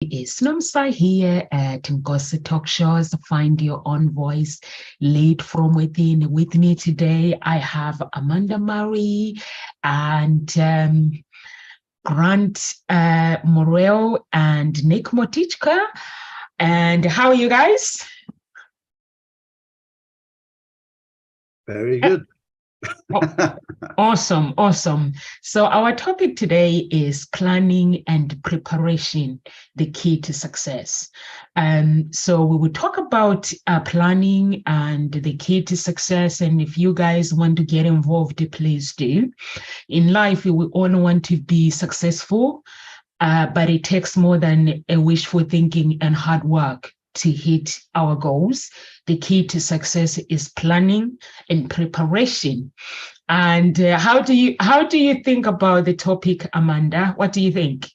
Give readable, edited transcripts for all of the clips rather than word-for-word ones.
It's Nomsa here at Ngosi Talk Shows. Find your own voice, lead from within. With me today, I have Amanda Murray and Grant Morel and Nick Motichka. And how are you guys? Very good. Awesome. So our topic today is planning and preparation, the key to success. So we will talk about planning and the key to success. And if you guys want to get involved, please do. In life, we all want to be successful, but it takes more than a wishful thinking and hard work to hit our goals. The key to success is planning and preparation. And how do you think about the topic, Amanda? What do you think?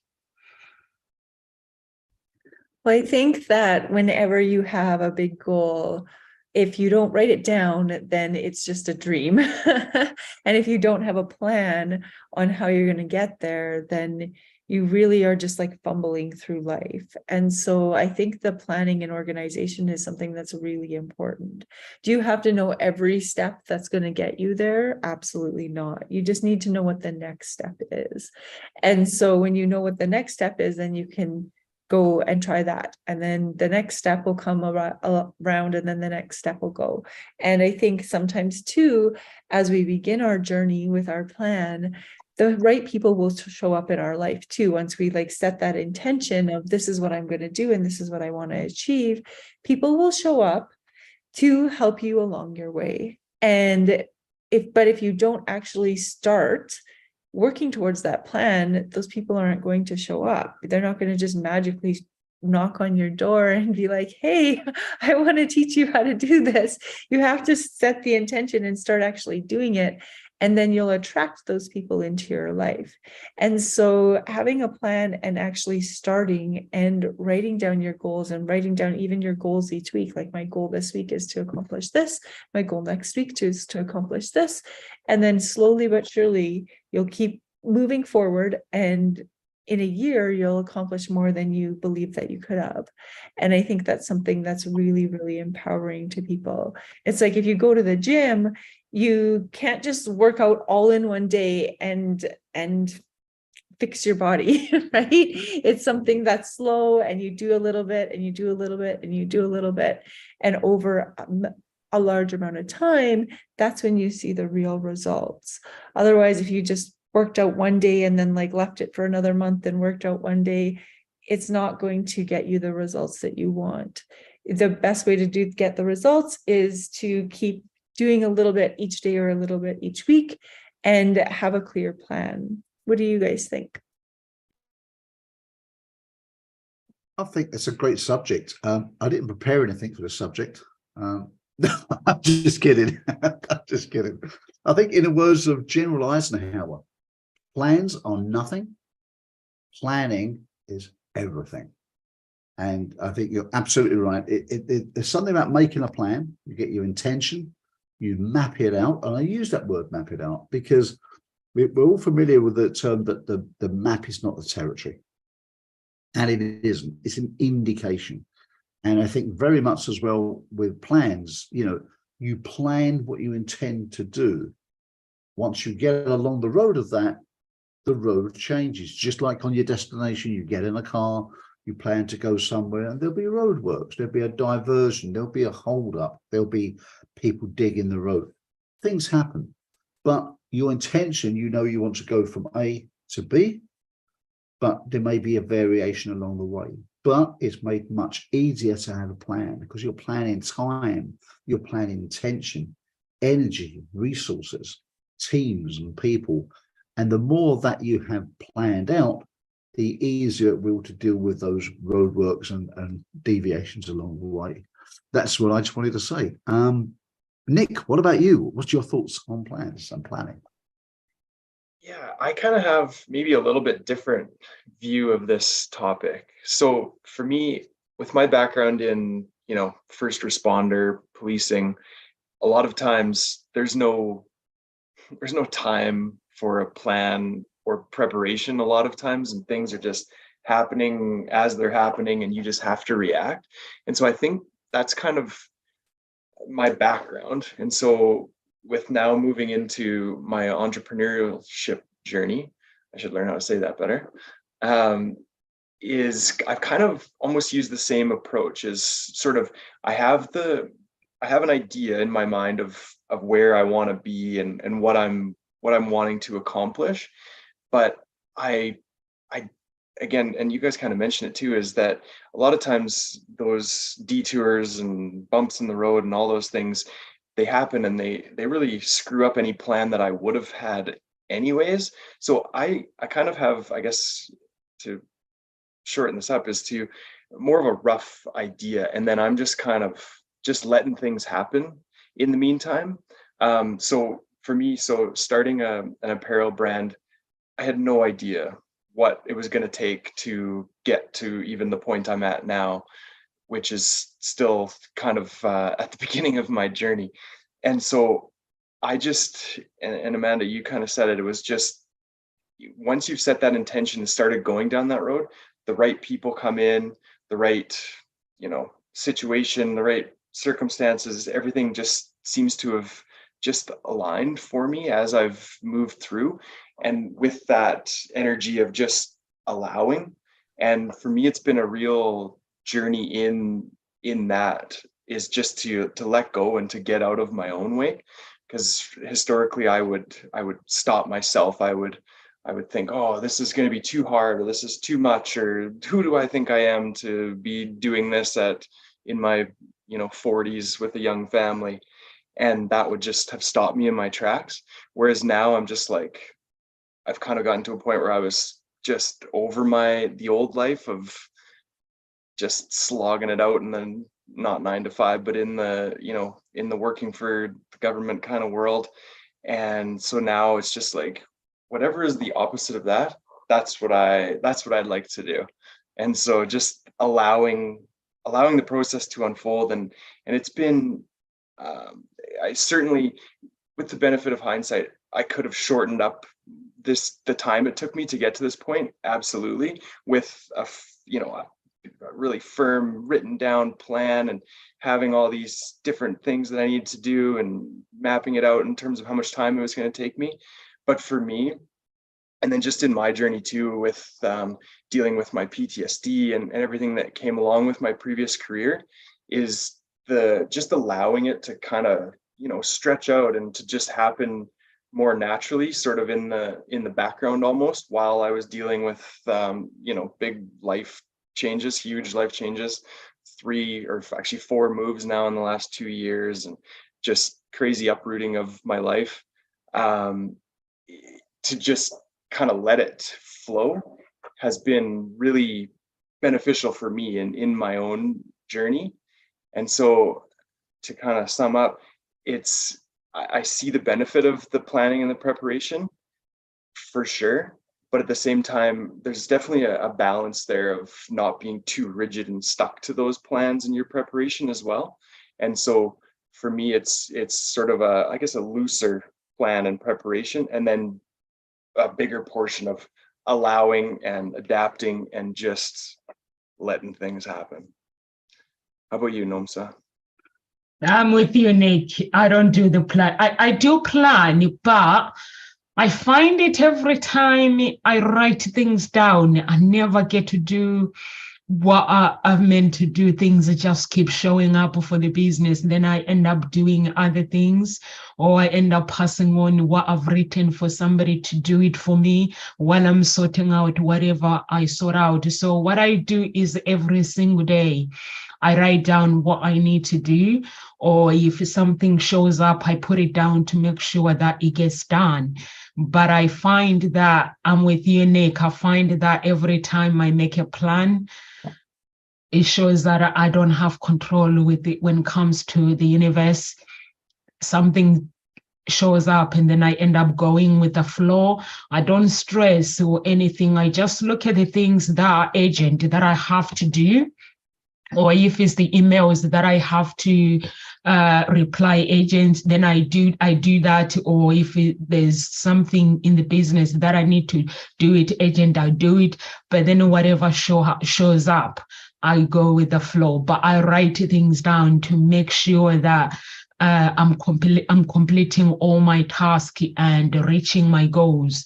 Well, I think that whenever you have a big goal, if you don't write it down, then it's just a dream. And if you don't have a plan on how you're going to get there, then you really are just like fumbling through life. And so I think the planning and organization is something that's really important. Do you have to know every step that's going to get you there? Absolutely not. You just need to know what the next step is. And so when you know what the next step is, then you can go and try that. And then the next step will come around, and then the next step will go. And I think sometimes too, as we begin our journey with our plan, the right people will show up in our life too. Once we like set that intention of this is what I'm going to do and this is what I want to achieve, people will show up to help you along your way. And if you don't actually start working towards that plan, those people aren't going to show up. They're not going to just magically knock on your door and be like, hey, I want to teach you how to do this. You have to set the intention and start actually doing it. And then you'll attract those people into your life. And so having a plan and actually starting and writing down your goals and writing down even your goals each week, like my goal this week is to accomplish this, my goal next week is to accomplish this. And then slowly but surely, you'll keep moving forward, and in a year, you'll accomplish more than you believe that you could have. And I think that's something that's really, really empowering to people. It's like if you go to the gym, you can't just work out all in one day and fix your body, right? It's something that's slow, and you do a little bit and you do a little bit and you do a little bit. And over a large amount of time, that's when you see the real results. Otherwise, if you just worked out one day and then like left it for another month and worked out one day, it's not going to get you the results that you want. The best way to get the results is to keep doing a little bit each day or a little bit each week and have a clear plan. What do you guys think? I think it's a great subject. I didn't prepare anything for the subject. I'm just kidding. I'm just kidding. I think in the words of General Eisenhower, plans are nothing. Planning is everything. And I think you're absolutely right. There's something about making a plan. You get your intention, you map it out. And I use that word, map it out, because we're all familiar with the term that the map is not the territory. And it isn't. It's an indication. And I think very much as well with plans, you plan what you intend to do. Once you get along the road of that, the road changes. Just like on your destination, you get in a car, you plan to go somewhere, and there'll be roadworks, there'll be a diversion, there'll be a hold-up, there'll be people digging the road. Things happen. But your intention, you want to go from A to B, but there may be a variation along the way. But it's made much easier to have a plan because you're planning time, you're planning intention, energy, resources, teams and people. And the more that you have planned out, the easier it will to deal with those roadworks and deviations along the way. That's what I just wanted to say. Nick, what about you? What's your thoughts on plans and planning? Yeah, I kind of have maybe a little bit different view of this topic. So for me, with my background in, first responder, policing, a lot of times there's no time for a plan or preparation a lot of times, and things are just happening as they're happening, and you just have to react. And so I think that's kind of my background. And so with now moving into my entrepreneurship journey, I should learn how to say that better, is I've kind of almost used the same approach as sort of, I have an idea in my mind of where I want to be and what I'm wanting to accomplish. But I again, and you guys kind of mentioned it too, is that a lot of times those detours and bumps in the road and all those things, they happen and they really screw up any plan that I would have had anyways. So I kind of have, I guess, to shorten this up, is to more of a rough idea, and then I'm just kind of just letting things happen in the meantime. So for me, starting an apparel brand, I had no idea what it was going to take to get to even the point I'm at now, which is still kind of at the beginning of my journey. And so I just, and Amanda, you kind of said it, it was just, once you've set that intention and started going down that road, the right people come in, the right, situation, the right circumstances, everything just seems to have just aligned for me as I've moved through. And with that energy of just allowing, and for me, it's been a real journey in that, is just to let go and to get out of my own way. Because historically I would stop myself. I would think, oh, this is going to be too hard, or this is too much, or who do I think I am to be doing this in my 40s with a young family. And that would just have stopped me in my tracks. Whereas now I'm just like, I've kind of gotten to a point where I was just over the old life of just slogging it out, and then not 9 to 5, but in the working for the government kind of world. And so now it's just like, whatever is the opposite of that, that's what I'd like to do. And so just allowing the process to unfold, and it's been, I certainly, with the benefit of hindsight, I could have shortened up the time it took me to get to this point, absolutely, with a really firm written down plan and having all these different things that I needed to do and mapping it out in terms of how much time it was going to take me. But for me, and then just in my journey too, with dealing with my PTSD and everything that came along with my previous career, is just allowing it to kind of stretch out and to just happen more naturally, sort of in the background almost, while I was dealing with big life changes, huge life changes, 3 or actually 4 moves now in the last 2 years, and just crazy uprooting of my life. To just kind of let it flow has been really beneficial for me in my own journey. And so to kind of sum up, I see the benefit of the planning and the preparation for sure. But at the same time, there's definitely a balance there of not being too rigid and stuck to those plans in your preparation as well. And so for me, it's sort of I guess a looser plan and preparation, and then a bigger portion of allowing and adapting and just letting things happen. How about you, Nomsa? I'm with you, Nick. I don't do the plan. I do plan, but I find it every time I write things down, I never get to do what I've meant to do. Things just keep showing up for the business. Then I end up doing other things, or I end up passing on what I've written for somebody to do it for me while I'm sorting out whatever I sort out. So what I do is every single day, I write down what I need to do, or if something shows up, I put it down to make sure that it gets done. But I find that, I'm with you, Nick, I find that every time I make a plan, it shows that I don't have control with it when it comes to the universe. Something shows up and then I end up going with the flow. I don't stress or anything. I just look at the things that are urgent that I have to do. or if it's the emails that I have to reply agent, then I do that. Or if there's something in the business that I need to do it agent, I do it. But then whatever shows up, I go with the flow. But I write things down to make sure that I'm completing all my tasks and reaching my goals.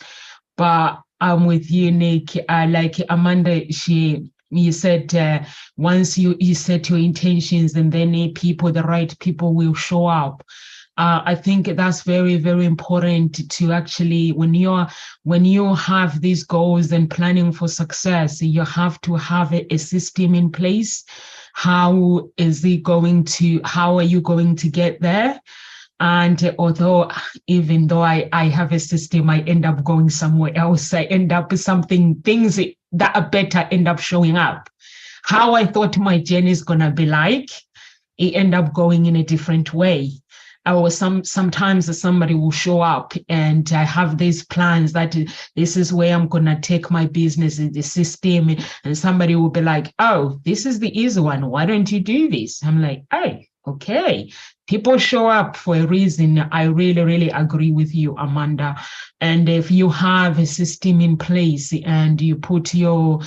But I'm with you, Nick. Like Amanda, you said once you set your intentions, and then the right people will show up. I think that's very, very important to actually, when you have these goals and planning for success, you have to have a system in place. How are you going to get there? And even though I have a system, I end up going somewhere else. I end up with things that are better end up showing up. How I thought my journey is going to be like, it end up going in a different way. Or sometimes somebody will show up and I have these plans that this is where I'm going to take my business in the system. And somebody will be like, oh, this is the easy one. Why don't you do this? I'm like, hey, okay. People show up for a reason. I really, really agree with you, Amanda. And if you have a system in place and you put your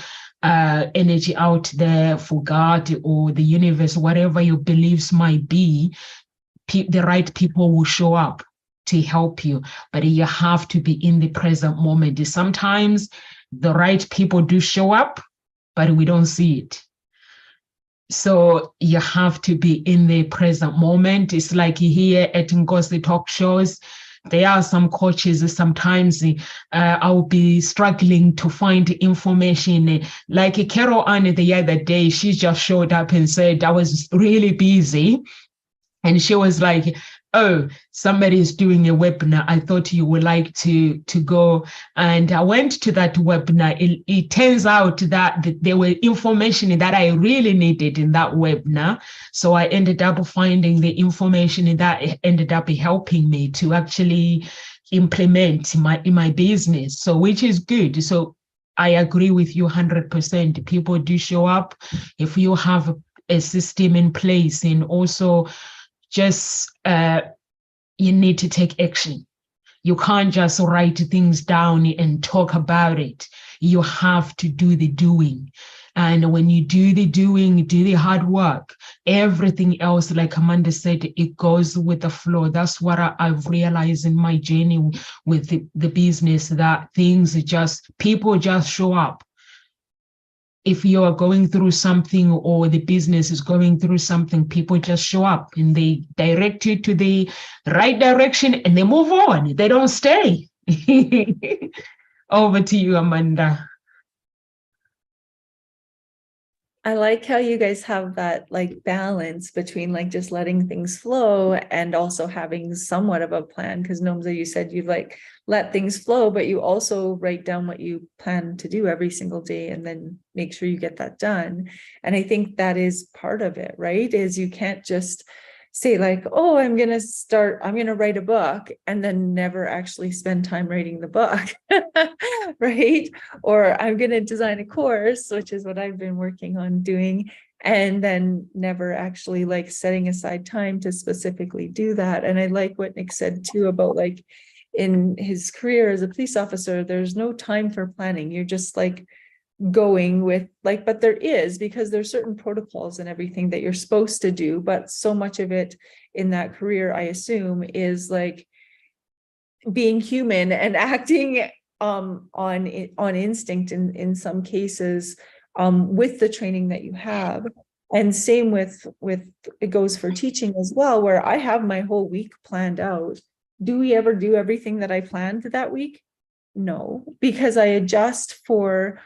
energy out there for God or the universe, whatever your beliefs might be, the right people will show up to help you. But you have to be in the present moment. Sometimes the right people do show up, but we don't see it. So you have to be in the present moment. It's like here at Ngozi talk shows, there are some coaches, sometimes I'll be struggling to find information. Like Carol Ann the other day, she just showed up and said, I was really busy. And she was like, oh, somebody is doing a webinar. I thought you would like to go. And I went to that webinar. It turns out that there were information that I really needed in that webinar. So I ended up finding the information that ended up helping me to actually implement in my business. So which is good. So I agree with you 100%. People do show up if you have a system in place, and also just you need to take action. You can't just write things down and talk about it. You have to do the doing. And when you do the doing, do the hard work, everything else, like Amanda said, it goes with the flow. That's what I've realized in my journey with the business, that people just show up. If you are going through something or the business is going through something, people just show up and they direct you to the right direction and they move on. They don't stay. Over to you, Amanda. I like how you guys have that like balance between like just letting things flow and also having somewhat of a plan. Because Nomza, you said you like let things flow, but you also write down what you plan to do every single day and then make sure you get that done. And I think that is part of it, right? Is you can't just say like, oh, I'm going to write a book and then never actually spend time writing the book, right? Or I'm going to design a course, which is what I've been working on doing, and then never actually like setting aside time to specifically do that. And I like what Nick said too about like in his career as a police officer, there's no time for planning. You're just like going with like, but there is, because there's certain protocols and everything that you're supposed to do, but so much of it in that career, I assume, is like being human and acting on instinct in some cases with the training that you have. And same with it goes for teaching as well, where I have my whole week planned out. Do we ever do everything that I planned that week? No, because I adjust for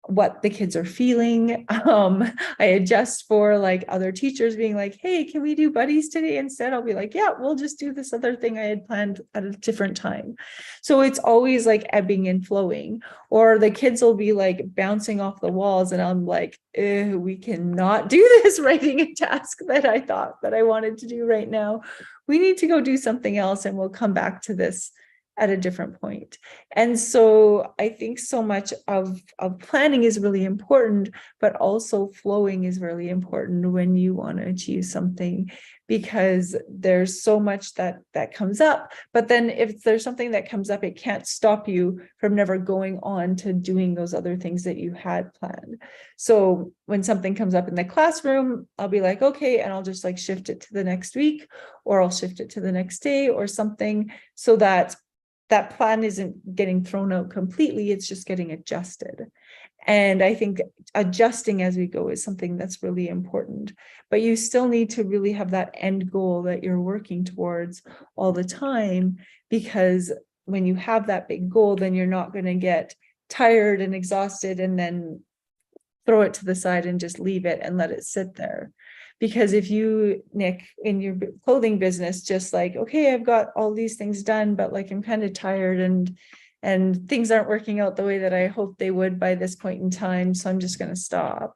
what the kids are feeling. I adjust for like other teachers being like, hey, can we do buddies today instead? I'll be like, yeah, we'll just do this other thing I had planned at a different time. So it's always like ebbing and flowing, or the kids will be like bouncing off the walls and I'm like, we cannot do this writing a task that I thought that I wanted to do right now. We need to go do something else and we'll come back to this at a different point. And so I think so much of planning is really important, but also flowing is really important when you want to achieve something, because there's so much that comes up. But then if there's something that comes up, it can't stop you from never going on to doing those other things that you had planned. So when something comes up in the classroom, I'll be like, okay, and I'll just like shift it to the next week, or I'll shift it to the next day or something, so that that plan isn't getting thrown out completely, it's just getting adjusted. And I think adjusting as we go is something that's really important, but you still need to really have that end goal that you're working towards all the time, because when you have that big goal, then you're not going to get tired and exhausted and then throw it to the side and just leave it and let it sit there. Because if you, Nick, in your clothing business, just like, okay, I've got all these things done, but like I'm kind of tired and things aren't working out the way that I hoped they would by this point in time, so I'm just going to stop.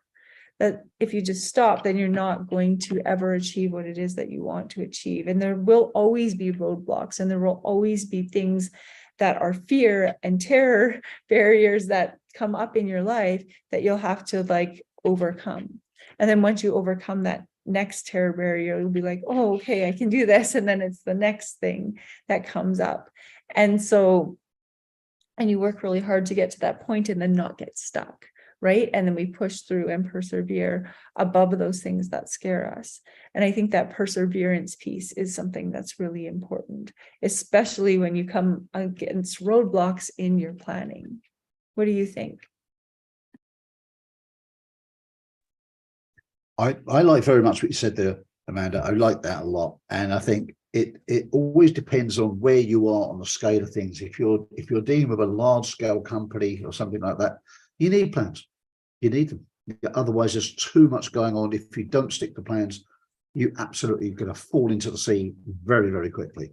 That if you just stop, then you're not going to ever achieve what it is that you want to achieve. And there will always be roadblocks, and there will always be things that are fear and terror barriers that come up in your life that you'll have to like overcome. And then once you overcome that next terror barrier, you'll be like, oh, okay, I can do this. And then it's the next thing that comes up. And so, and you work really hard to get to that point and then not get stuck, right? And then we push through and persevere above those things that scare us. And I think that perseverance piece is something that's really important, especially when you come against roadblocks in your planning. What do you think? I like very much what you said there, Amanda. I like that a lot. And I think it always depends on where you are on the scale of things. If you're dealing with a large scale company or something like that, you need plans. You need them. Otherwise, there's too much going on. If you don't stick to plans, you absolutely going to fall into the sea very, very quickly.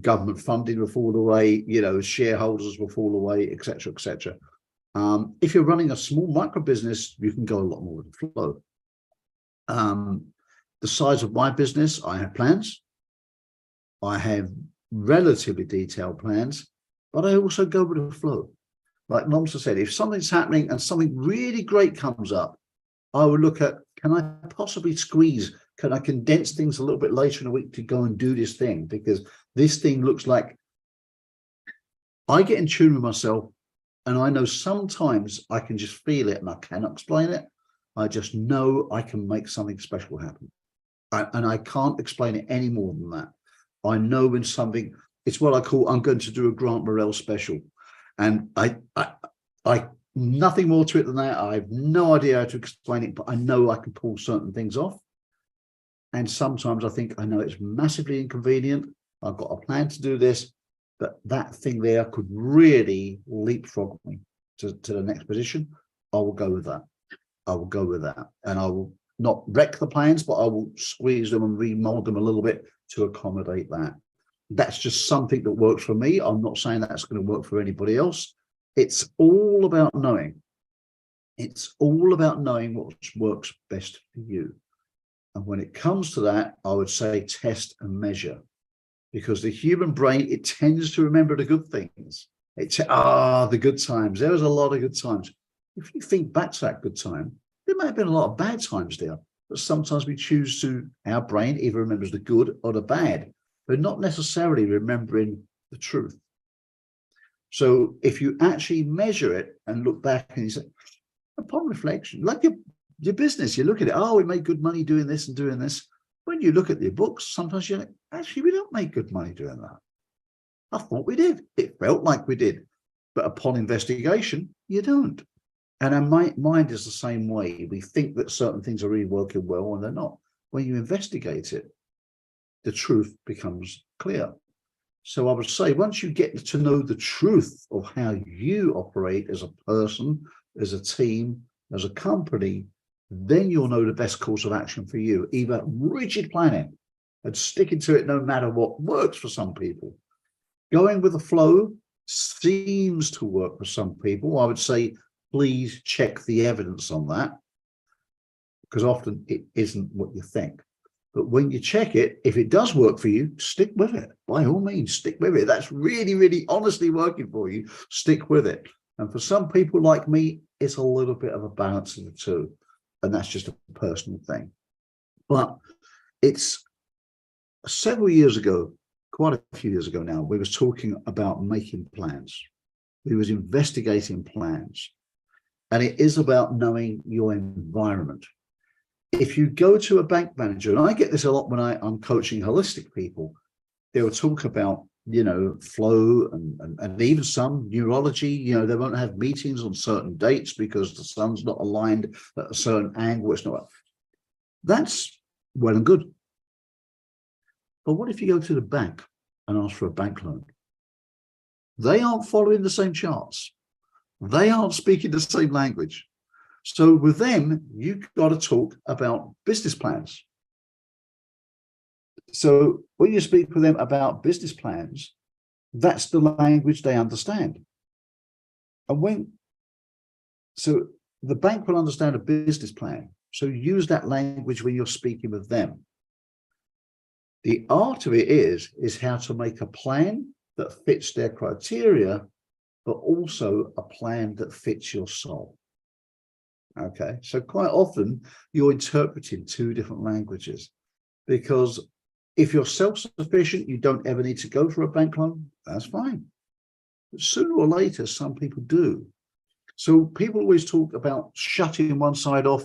Government funding will fall away, shareholders will fall away, etc., etc. If you're running a small micro business, you can go a lot more with the flow. The size of my business, I have plans. I have relatively detailed plans, but I also go with the flow. Like Momsa said, if something's happening and something really great comes up, I would look at, can I possibly can I condense things a little bit later in the week to go and do this thing? Because this thing looks like, I get in tune with myself, and I know sometimes I can just feel it and I cannot explain it. I just know I can make something special happen. And I can't explain it any more than that. I know when something, it's what I call, I'm going to do a Grant Morrell special. And I nothing more to it than that. I have no idea how to explain it, but I know I can pull certain things off. And sometimes I think I know it's massively inconvenient. I've got a plan to do this, but that thing there could really leapfrog me to the next position. I will go with that. I will go with that. And I will not wreck the plans, but I will squeeze them and remold them a little bit to accommodate that. That's just something that works for me. I'm not saying that's going to work for anybody else. It's all about knowing. It's all about knowing what works best for you. And when it comes to that, I would say test and measure, because the human brain, it tends to remember the good things. The good times. There was a lot of good times. If you think back to that good time, there might have been a lot of bad times there, but sometimes we choose to, our brain either remembers the good or the bad, but not necessarily remembering the truth. So if you actually measure it and look back and you say, upon reflection, like your business, you look at it, we made good money doing this and doing this. When you look at your books, sometimes you're like, actually, we don't make good money doing that. I thought we did. It felt like we did. But upon investigation, you don't. And our mind is the same way. We think that certain things are really working well and they're not. When you investigate it, the truth becomes clear. So I would say once you get to know the truth of how you operate as a person, as a team, as a company, then you'll know the best course of action for you. Either rigid planning and sticking to it no matter what works for some people. Going with the flow seems to work for some people. I would say, please check the evidence on that, because often it isn't what you think. But when you check it, if it does work for you, stick with it. By all means, stick with it. That's really, really honestly working for you. Stick with it. And for some people like me, it's a little bit of a balance of the two. And that's just a personal thing. But it's several years ago, quite a few years ago now, we was talking about making plans. We was investigating plans. And it is about knowing your environment. If you go to a bank manager, and I get this a lot when I'm coaching holistic people, they will talk about, flow and even some neurology, they won't have meetings on certain dates because the sun's not aligned at a certain angle. It's not. That's well and good. But what if you go to the bank and ask for a bank loan? They aren't following the same charts. They aren't speaking the same language. So with them, you've got to talk about business plans. So when you speak with them about business plans, that's the language they understand. And so the bank will understand a business plan. So use that language when you're speaking with them. The art of it is how to make a plan that fits their criteria, but also a plan that fits your soul. Okay, so quite often you're interpreting two different languages, because if you're self-sufficient, you don't ever need to go for a bank loan, that's fine. But sooner or later, some people do. So people always talk about shutting one side off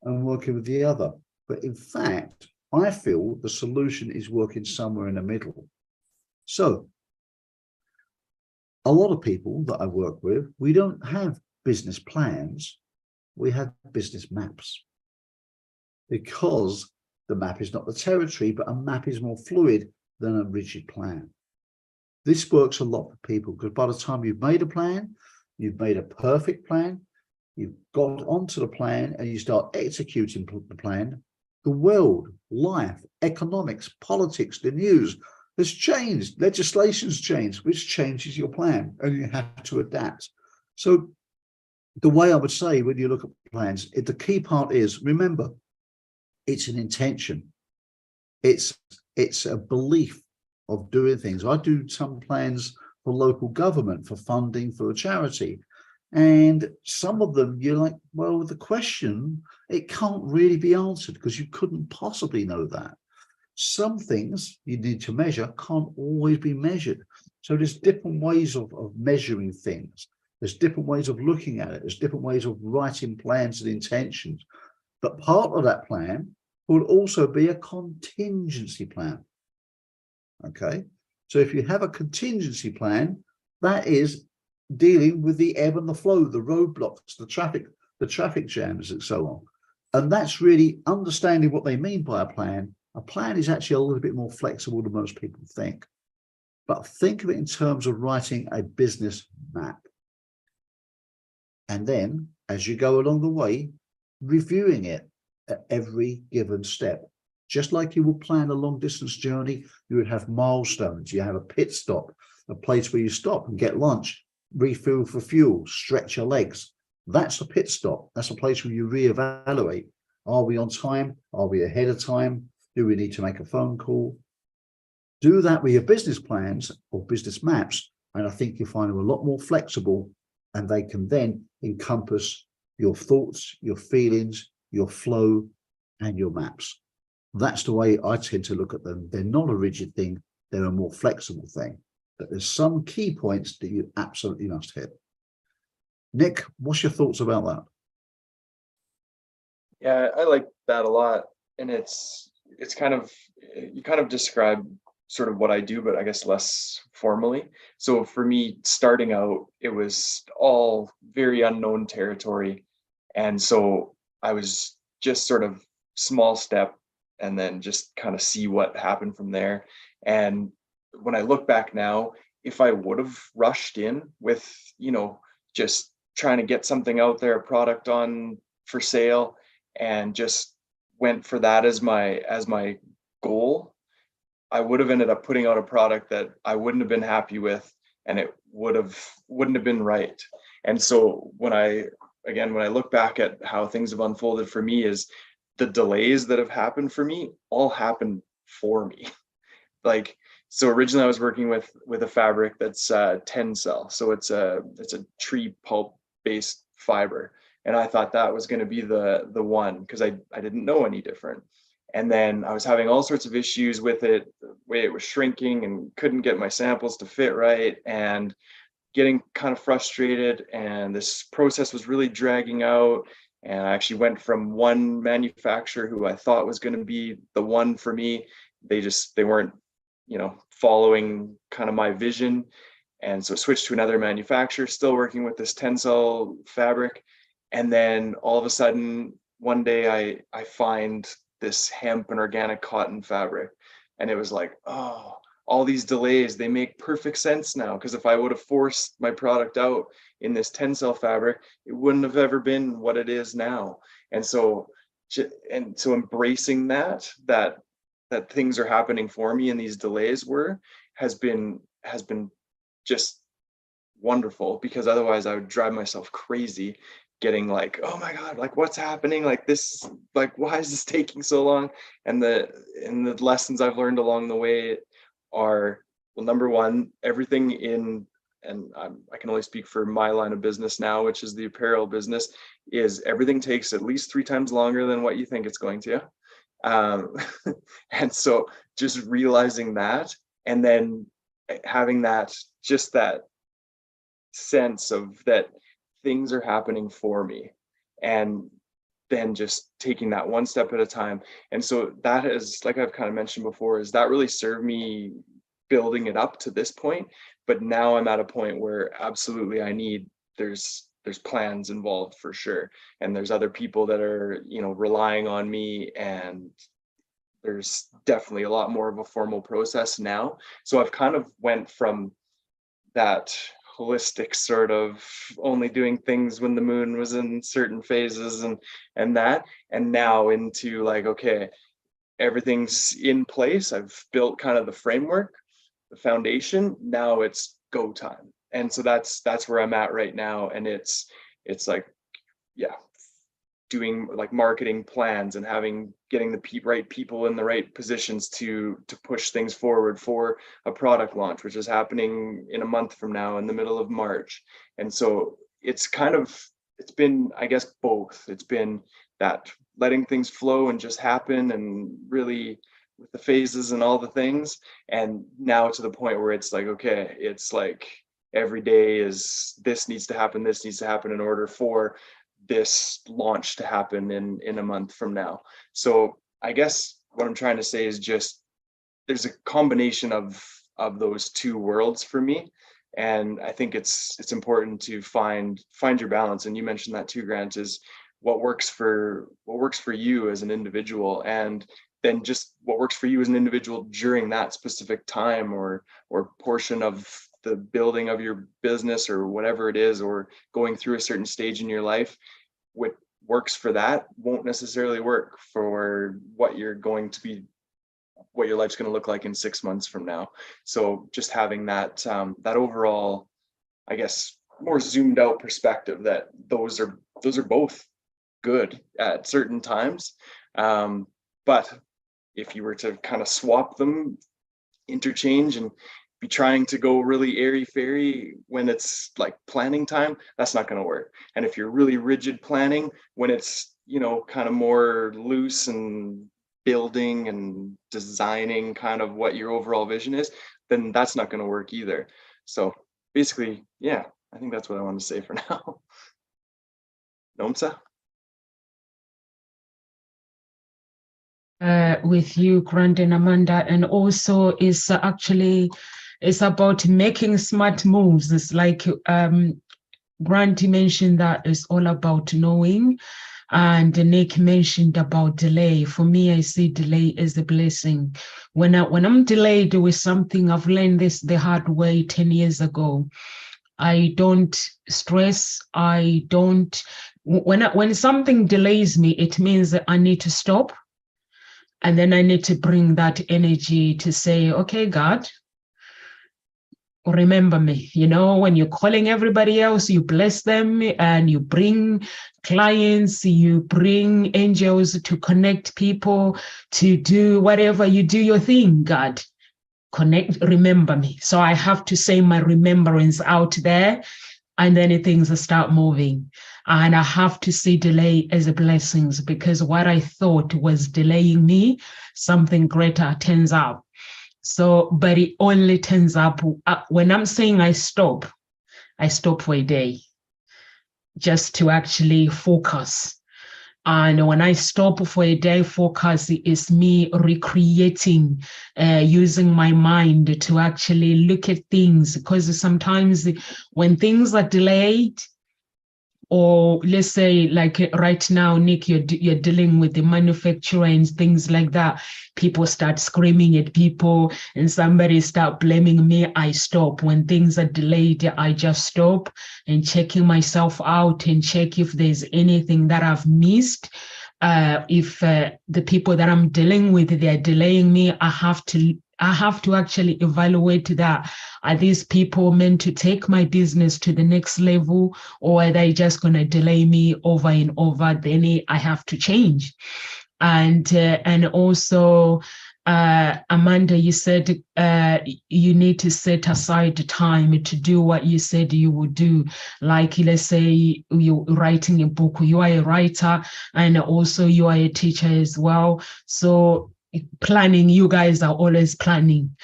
and working with the other. But in fact, I feel the solution is working somewhere in the middle. So a lot of people that I work with, we don't have business plans. We have business maps, because the map is not the territory, but a map is more fluid than a rigid plan. This works a lot for people, because by the time you've made a plan, you've made a perfect plan, you've got onto the plan and you start executing the plan, the world, life, economics, politics, the news has changed, legislation's changed, which changes your plan, and you have to adapt. So the way I would say when you look at plans, the key part is, remember, it's an intention. It's a belief of doing things. I do some plans for local government, for funding for a charity. And some of them, you're like, well, the question, it can't really be answered because you couldn't possibly know that. Some things you need to measure can't always be measured. So there's different ways of measuring things. There's different ways of looking at it. There's different ways of writing plans and intentions. But part of that plan will also be a contingency plan. Okay. So if you have a contingency plan, that is dealing with the ebb and the flow, the roadblocks, the traffic jams, and so on. And that's really understanding what they mean by a plan. A plan is actually a little bit more flexible than most people think. But think of it in terms of writing a business map. And then, as you go along the way, reviewing it at every given step. Just like you would plan a long distance journey, you would have milestones. You have a pit stop, a place where you stop and get lunch, refill for fuel, stretch your legs. That's a pit stop. That's a place where you reevaluate. Are we on time? Are we ahead of time? Do we need to make a phone call? Do that with your business plans or business maps, and I think you'll find them a lot more flexible, and they can then encompass your thoughts, your feelings, your flow, and your maps. That's the way I tend to look at them. They're not a rigid thing, they're a more flexible thing. But there's some key points that you absolutely must hit. Nick, what's your thoughts about that? Yeah, I like that a lot. And it's kind of, you kind of describe sort of what I do, but I guess less formally. So for me, starting out, it was all very unknown territory. And so I was just sort of small step and then just kind of see what happened from there. And when I look back now, if I would have rushed in with, just trying to get something out there, a product on for sale, and just went for that as my goal, I would have ended up putting out a product that I wouldn't have been happy with, and it wouldn't have been right. And so when I look back at how things have unfolded for me, is the delays that have happened for me all happened for me. Like, so originally I was working with a fabric that's Tencel. So it's a tree pulp based fiber. And I thought that was going to be the one, because I didn't know any different. And then I was having all sorts of issues with it, the way it was shrinking, and couldn't get my samples to fit right, and getting kind of frustrated. And this process was really dragging out. And I actually went from one manufacturer who I thought was going to be the one for me. They weren't, following kind of my vision. And so switched to another manufacturer, still working with this Tencel fabric. And then all of a sudden, one day I find this hemp and organic cotton fabric. And it was like, oh, all these delays, they make perfect sense now. Because if I would have forced my product out in this Tencel fabric, it wouldn't have ever been what it is now. And so embracing that things are happening for me and these delays has been just wonderful, because otherwise I would drive myself crazy, getting like, oh my God, like what's happening? Like this, like, why is this taking so long? And the lessons I've learned along the way are, well, number one, everything and I can only speak for my line of business now, which is the apparel business, is everything takes at least 3 times longer than what you think it's going to. And so just realizing that, and then having that sense of that things are happening for me, and then just taking that one step at a time. And so that is, like I've kind of mentioned before, is that really served me building it up to this point. But now I'm at a point where absolutely there's plans involved for sure. And there's other people that are, relying on me, and there's definitely a lot more of a formal process now. So I've kind of went from that holistic sort of only doing things when the moon was in certain phases and now into like, okay, everything's in place. I've built kind of the framework, the foundation. Now it's go time. And so that's where I'm at right now. And it's like, yeah, doing like marketing plans and getting the right people in the right positions to push things forward for a product launch, which is happening in a month from now in the middle of March. And so it's been, I guess, both. It's been that letting things flow and just happen, and really with the phases and all the things. And now to the point where it's like, okay, it's like every day is this needs to happen in order for this launch to happen in a month from now. So I guess what I'm trying to say is just there's a combination of those two worlds for me. And I think it's important to find your balance. And you mentioned that too, Grant, is what works for you as an individual, and then just what works for you as an individual during that specific time or portion of the building of your business or whatever it is, or going through a certain stage in your life. What works for that won't necessarily work for what your life's going to look like in 6 months from now. So just having that overall, I guess, more zoomed out perspective that those are both good at certain times. But if you were to kind of swap them, interchange, and be trying to go really airy-fairy when it's like planning time, that's not going to work. And if you're really rigid planning when it's, kind of more loose and building and designing kind of what your overall vision is, then that's not going to work either. So basically, yeah, I think that's what I want to say for now. Nomsa? With you, Grant and Amanda, and also it's about making smart moves. It's like Grant mentioned that it's all about knowing, and Nick mentioned about delay. For me, I see delay as a blessing. When I'm delayed with something, I've learned this the hard way 10 years ago. I don't stress. When something delays me, it means that I need to stop. And then I need to bring that energy to say, okay, God, remember me. When you're calling everybody else, you bless them and you bring clients, you bring angels to connect people, to do whatever you do your thing. God, remember me. So I have to say my remembrance out there, and then things start moving. And I have to see delay as a blessings, because what I thought was delaying me, something greater turns up. So, but it only turns up when I'm saying I stop for a day just to actually focus. And when I stop for a day, focus is me recreating, using my mind to actually look at things. Because sometimes when things are delayed, or let's say like right now, Nick, you're dealing with the manufacturer and things like that. People start screaming at people and somebody start blaming me. I stop. When things are delayed, I just stop and checking myself out and check if there's anything that I've missed. If the people that I'm dealing with, they're delaying me, I have to actually evaluate that. Are these people meant to take my business to the next level, or are they just going to delay me over and over? Then I have to change. And also, Amanda, you said you need to set aside time to do what you said you would do. Like, let's say you're writing a book, you are a writer, and also you are a teacher as well. So planning, you guys are always planning.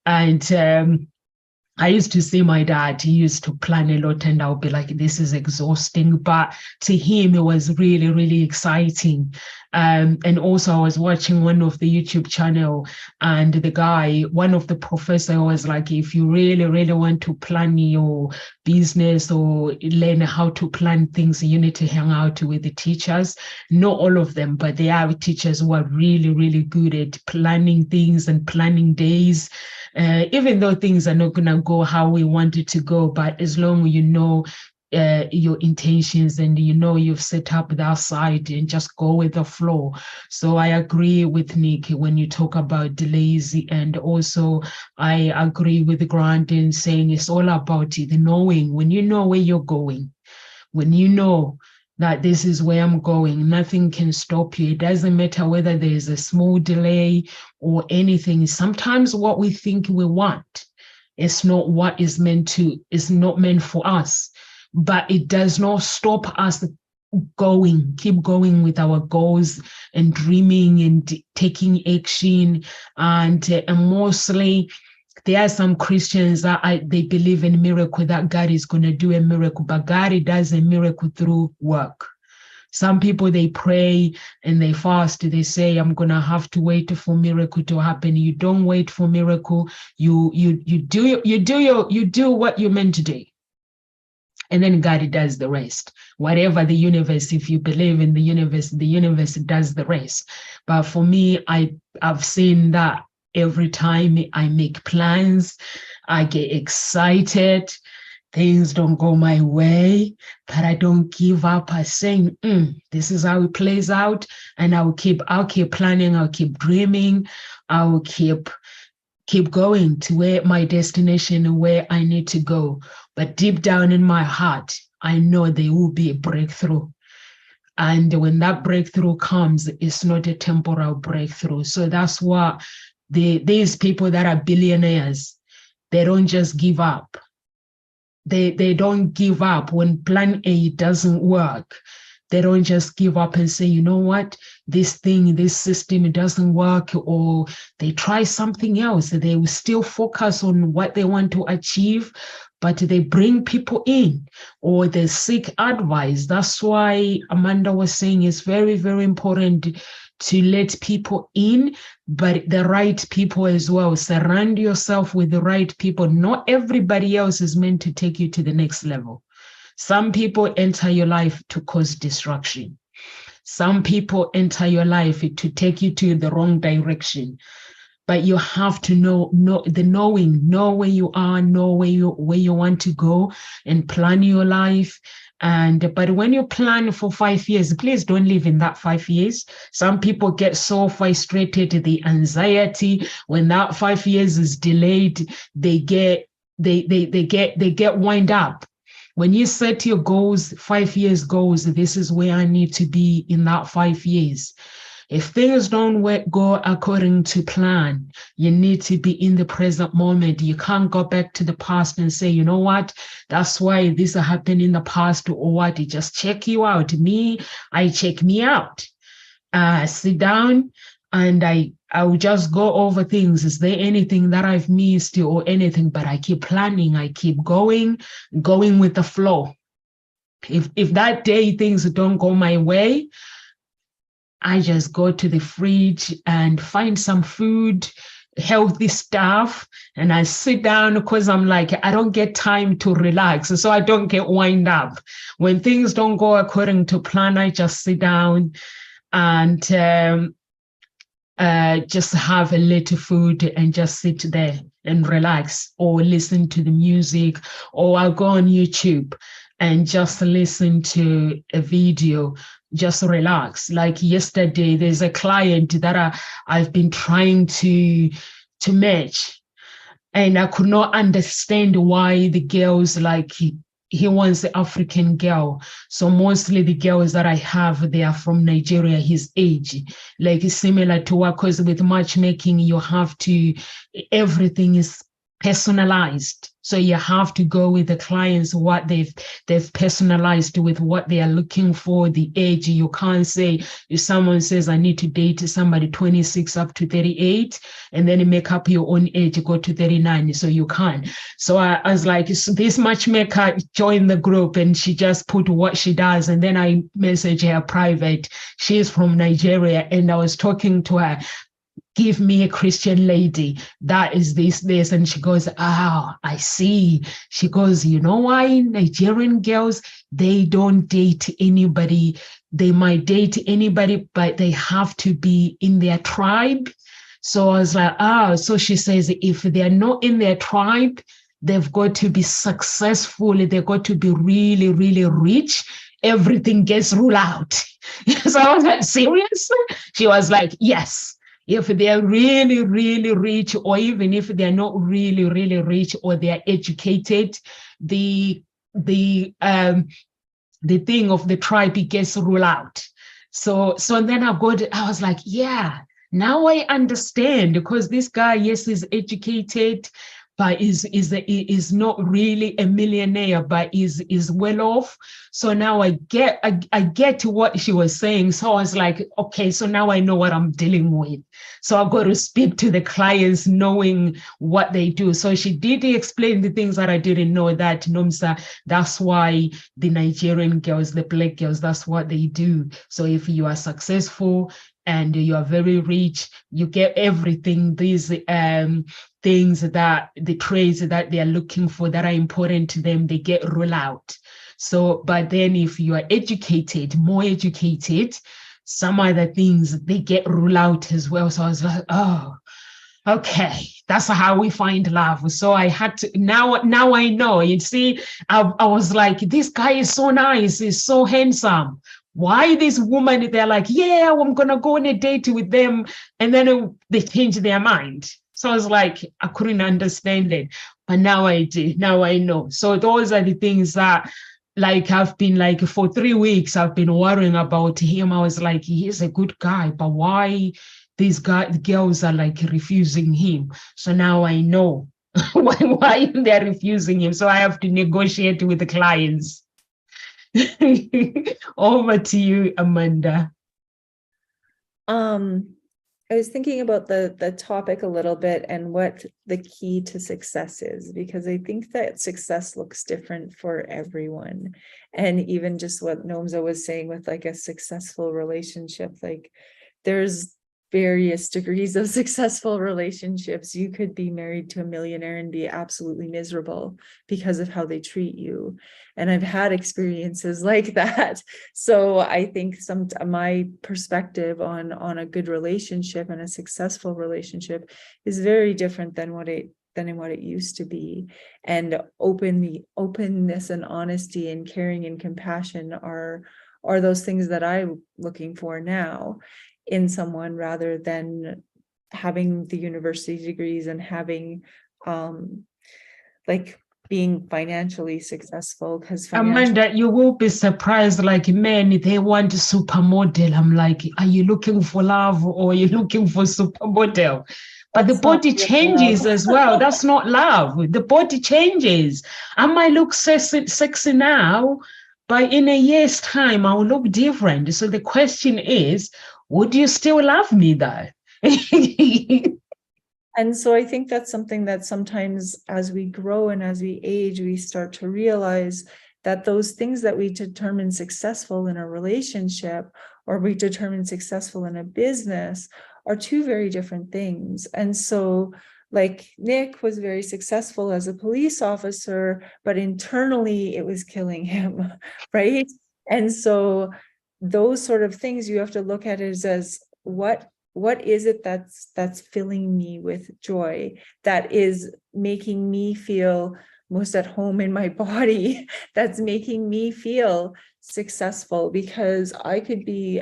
And I used to see my dad, he used to plan a lot, and I'll be like, this is exhausting. But to him, it was really, really exciting. And also I was watching one of the YouTube channel, and the guy, one of the professor was like, if you really, really want to plan your business or learn how to plan things, you need to hang out with the teachers. Not all of them, but there are teachers who are really, really good at planning things and planning days. Even though things are not going to go how we want it to go, but as long as you know your intentions and you've set up that side, and just go with the flow. So I agree with Nick when you talk about delays, and also I agree with Grant in saying it's all about the knowing. When you know where you're going, when you know that this is where I'm going, nothing can stop you. It doesn't matter whether there's a small delay or anything. Sometimes what we think we want is not what is not meant for us, but it does not stop us keep going with our goals and dreaming and taking action. And mostly, there are some Christians that they believe in miracle, that God is going to do a miracle, but God does a miracle through work. Some people, they pray and they fast. They say, I'm going to have to wait for miracle to happen. You don't wait for miracle. You do what you're meant to do. And then God does the rest. Whatever the universe, if you believe in the universe does the rest. But for me, I've seen that every time I make plans, I get excited. Things don't go my way, but I don't give up. I'm saying, this is how it plays out. And I'll keep planning. I'll keep dreaming. I'll keep going to where my destination and where I need to go. But deep down in my heart, I know there will be a breakthrough. And when that breakthrough comes, it's not a temporal breakthrough. So that's what these people that are billionaires, they don't just give up. They don't give up when plan A doesn't work. They don't just give up and say, you know what, this system, it doesn't work, or they try something else. They will still focus on what they want to achieve, but they bring people in, or they seek advice. That's why Amanda was saying it's very, very important to let people in, but the right people as well. Surround yourself with the right people. Not everybody else is meant to take you to the next level. Some people enter your life to cause destruction. Some people enter your life to take you to the wrong direction. But you have to know where you are, know where you want to go, and plan your life. But when you plan for 5 years, please don't live in that 5 years. Some people get so frustrated, the anxiety when that 5 years is delayed, they get they get wind up. When you set your goals, 5 years goals, this is where I need to be in that 5 years. If things don't go according to plan, you need to be in the present moment. You can't go back to the past and say, you know what, that's why this happened in the past, or what, you just check you out. I check me out. Sit down and I will just go over things. Is there anything that I've missed or anything? But I keep planning, I keep going with the flow. If that day things don't go my way, I just go to the fridge and find some food, healthy stuff, and I sit down because I'm like, I don't get time to relax. So I don't get wind up. When things don't go according to plan, I just sit down and just have a little food and just sit there and relax, or listen to the music, or I'll go on YouTube and just listen to a video, just relax. Like yesterday, there's a client that I've been trying to match, and I could not understand why the girls, like, he wants the African girl. So mostly the girls that I have, they are from Nigeria, his age, like similar to what, because with matchmaking, you have to, everything is personalized. So you have to go with the clients, what they've personalized with what they are looking for, the age. You can't say, if someone says, I need to date somebody 26 up to 38, and then you make up your own age, go to 39. So you can't. So I was like, so this matchmaker joined the group and she just put what she does. And then I messaged her private. She's from Nigeria. And I was talking to her, give me a Christian lady that is this. And she goes, oh, I see. She goes, you know why Nigerian girls, they don't date anybody. They might date anybody, but they have to be in their tribe. So I was like, so she says, if they're not in their tribe, they've got to be successful. They've got to be really, really rich. Everything gets ruled out. So I was like, seriously? She was like, yes. If they're really, really rich, or even if they're not really, really rich, or they're educated, the thing of the tribe, it gets ruled out. So then I was like, yeah, now I understand, because this guy, yes, is educated, but is not really a millionaire, but is well off. So now I get what she was saying. So I was like, okay, so now I know what I'm dealing with. So I've got to speak to the clients knowing what they do. So she did explain the things that I didn't know, that Nomsa, that's why the Nigerian girls, the black girls, that's what they do. So if you are successful and you are very rich, you get everything, these things, that the traits that they are looking for that are important to them, they get ruled out. So, but then if you are educated, more educated, some other things, they get ruled out as well. So I was like, oh, okay, that's how we find love. So I had to, now I know. You see, I was like, this guy is so nice, he's so handsome. Why this woman, they're like, yeah, I'm gonna go on a date with them, and then they change their mind. So I was like, I couldn't understand it, but now I do. Now I know. So those are the things that, like, I've been like, for 3 weeks, I've been worrying about him. I was like, he's a good guy, but why these girls are like refusing him? So now I know why they're refusing him. So I have to negotiate with the clients. Over to you, Amanda. I was thinking about the topic a little bit and what the key to success is, because I think that success looks different for everyone. And even just what Nomza was saying with like a successful relationship, like there's various degrees of successful relationships. You could be married to a millionaire and be absolutely miserable because of how they treat you. And I've had experiences like that. So I think my perspective on a good relationship and a successful relationship is very different than what it used to be. And openness and honesty and caring and compassion are those things that I'm looking for now in someone, rather than having the university degrees and having like being financially successful, because Amanda, you will be surprised. Like men, they want a supermodel. I'm like, are you looking for love or are you looking for supermodel? But the body changes as well. That's not love. The body changes. I might look sexy now, but in a year's time, I will look different. So the question is, would you still love me though? And so I think that's something that sometimes as we grow and as we age, we start to realize that those things that we determine successful in a relationship or we determine successful in a business are two very different things. And so like Nick was very successful as a police officer, but internally it was killing him, right? And so those sort of things you have to look at it as what is it that's filling me with joy, that is making me feel most at home in my body, that's making me feel successful, because I could be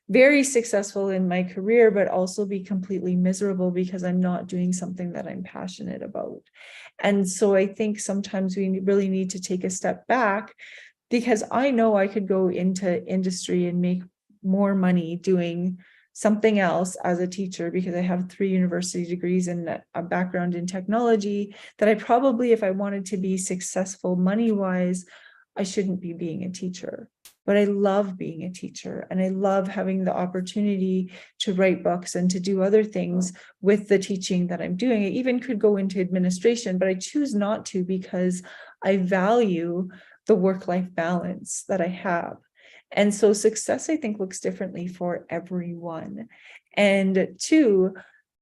very successful in my career, but also be completely miserable because I'm not doing something that I'm passionate about. And so I think sometimes we really need to take a step back, because I know I could go into industry and make more money doing something else as a teacher, because I have 3 university degrees and a background in technology, that I probably, if I wanted to be successful money-wise, I shouldn't be being a teacher. But I love being a teacher, and I love having the opportunity to write books and to do other things with the teaching that I'm doing. I even could go into administration, but I choose not to, because I value the work-life balance that I have. And so success, I think, looks differently for everyone. And 2,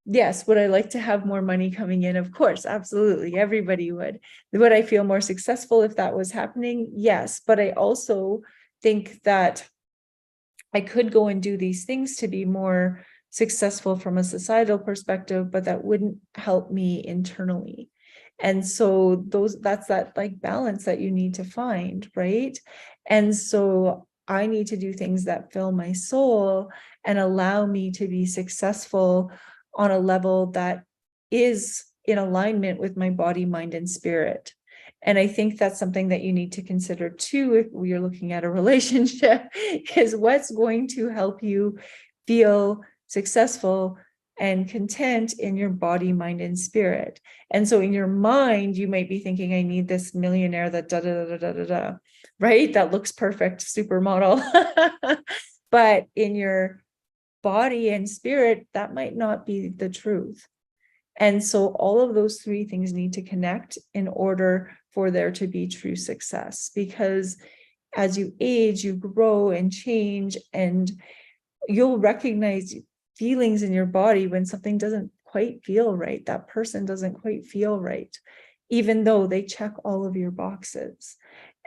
yes, would I like to have more money coming in? Of course, absolutely. Everybody would. Would I feel more successful if that was happening? Yes. But I also think that I could go and do these things to be more successful from a societal perspective, but that wouldn't help me internally. And so that's that like balance that you need to find, right? And so I need to do things that fill my soul and allow me to be successful on a level that is in alignment with my body, mind, and spirit. And I think that's something that you need to consider too, if you're looking at a relationship, is what's going to help you feel successful and content in your body, mind, and spirit. And so in your mind, you might be thinking, I need this millionaire that da-da-da-da-da-da, right? That looks perfect, supermodel. But in your body and spirit, that might not be the truth. And so all of those 3 things need to connect in order for there to be true success, because as you age, you grow and change, and you'll recognize feelings in your body when something doesn't quite feel right. That person doesn't quite feel right, even though they check all of your boxes.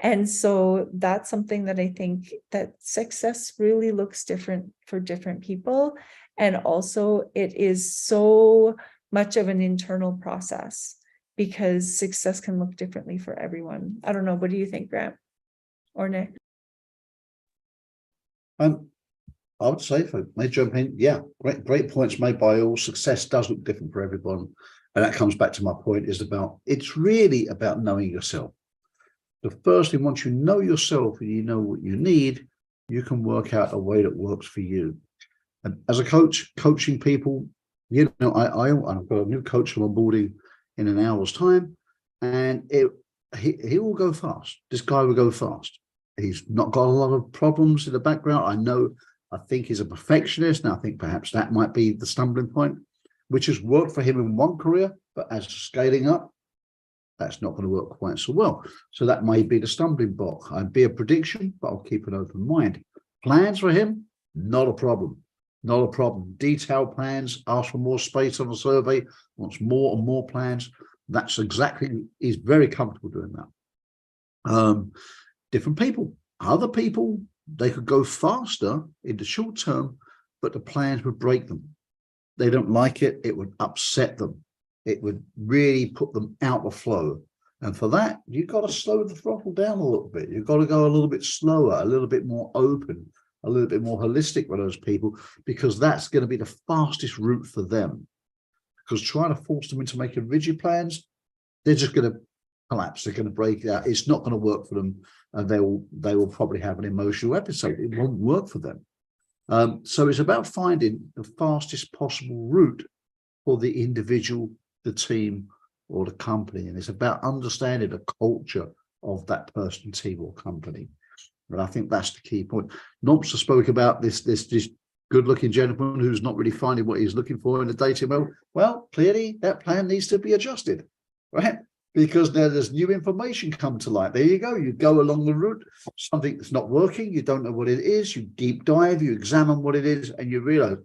And so that's something that I think that success really looks different for different people. And also it is so much of an internal process, because success can look differently for everyone. I don't know. What do you think, Grant or Nick? I would say, if I may jump in, yeah, great points made by all. Success does look different for everyone. And that comes back to my point, it's really about knowing yourself. The first thing, once you know yourself and you know what you need, you can work out a way that works for you. And as a coach, coaching people, I've got a new coach I'm onboarding in an hour's time, and he will go fast. This guy will go fast. He's not got a lot of problems in the background. I think he's a perfectionist, and I think perhaps that might be the stumbling point, which has worked for him in one career, but as scaling up, that's not going to work quite so well. So that may be the stumbling block. I'd be a prediction, but I'll keep an open mind. Plans for him, not a problem. Not a problem. Detailed plans, ask for more space on the survey, wants more and more plans. That's exactly, he's very comfortable doing that. Different people, other people, they could go faster in the short term, but the plans would break them. They don't like it. It would upset them. It would really put them out of flow. And for that, you've got to slow the throttle down a little bit. You've got to go a little bit slower, a little bit more open, a little bit more holistic with those people, because that's going to be the fastest route for them. Because trying to force them into making rigid plans, they're just going to collapse. They're going to break out. It's not going to work for them, and they will probably have an emotional episode. It won't work for them. So it's about finding the fastest possible route for the individual, the team, or the company, and it's about understanding the culture of that person, team, or company. And I think that's the key point. Nomsa spoke about this good-looking gentleman who's not really finding what he's looking for in the dating world. Well, clearly that plan needs to be adjusted, right? Because there's new information come to light. There you go. You go along the route, something that's not working, you don't know what it is, you deep dive, you examine what it is, and you realize,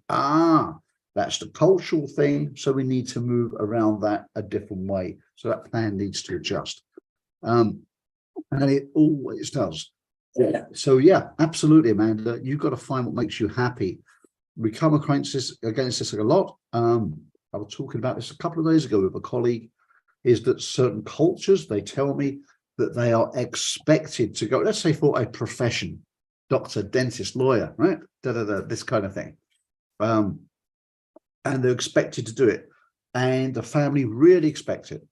that's the cultural thing. So we need to move around that a different way. So that plan needs to adjust. And it always does. Yeah. So yeah, absolutely, Amanda. You've got to find what makes you happy. We come against this a lot. I was talking about this a couple of days ago with a colleague, is that certain cultures, they tell me that they are expected to go, let's say for a profession, doctor, dentist, lawyer, right? This kind of thing. And they're expected to do it. And the family really expect it.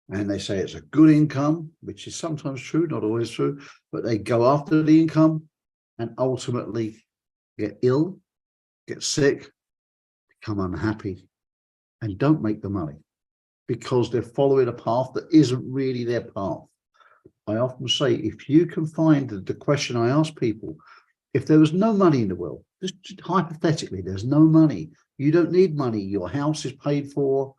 And they say it's a good income, which is sometimes true, not always true, but they go after the income and ultimately get ill, get sick, become unhappy, and don't make the money because they're following a path that isn't really their path. I often say, if you can find the question I ask people, if there was no money in the world, just hypothetically, there's no money, you don't need money, your house is paid for,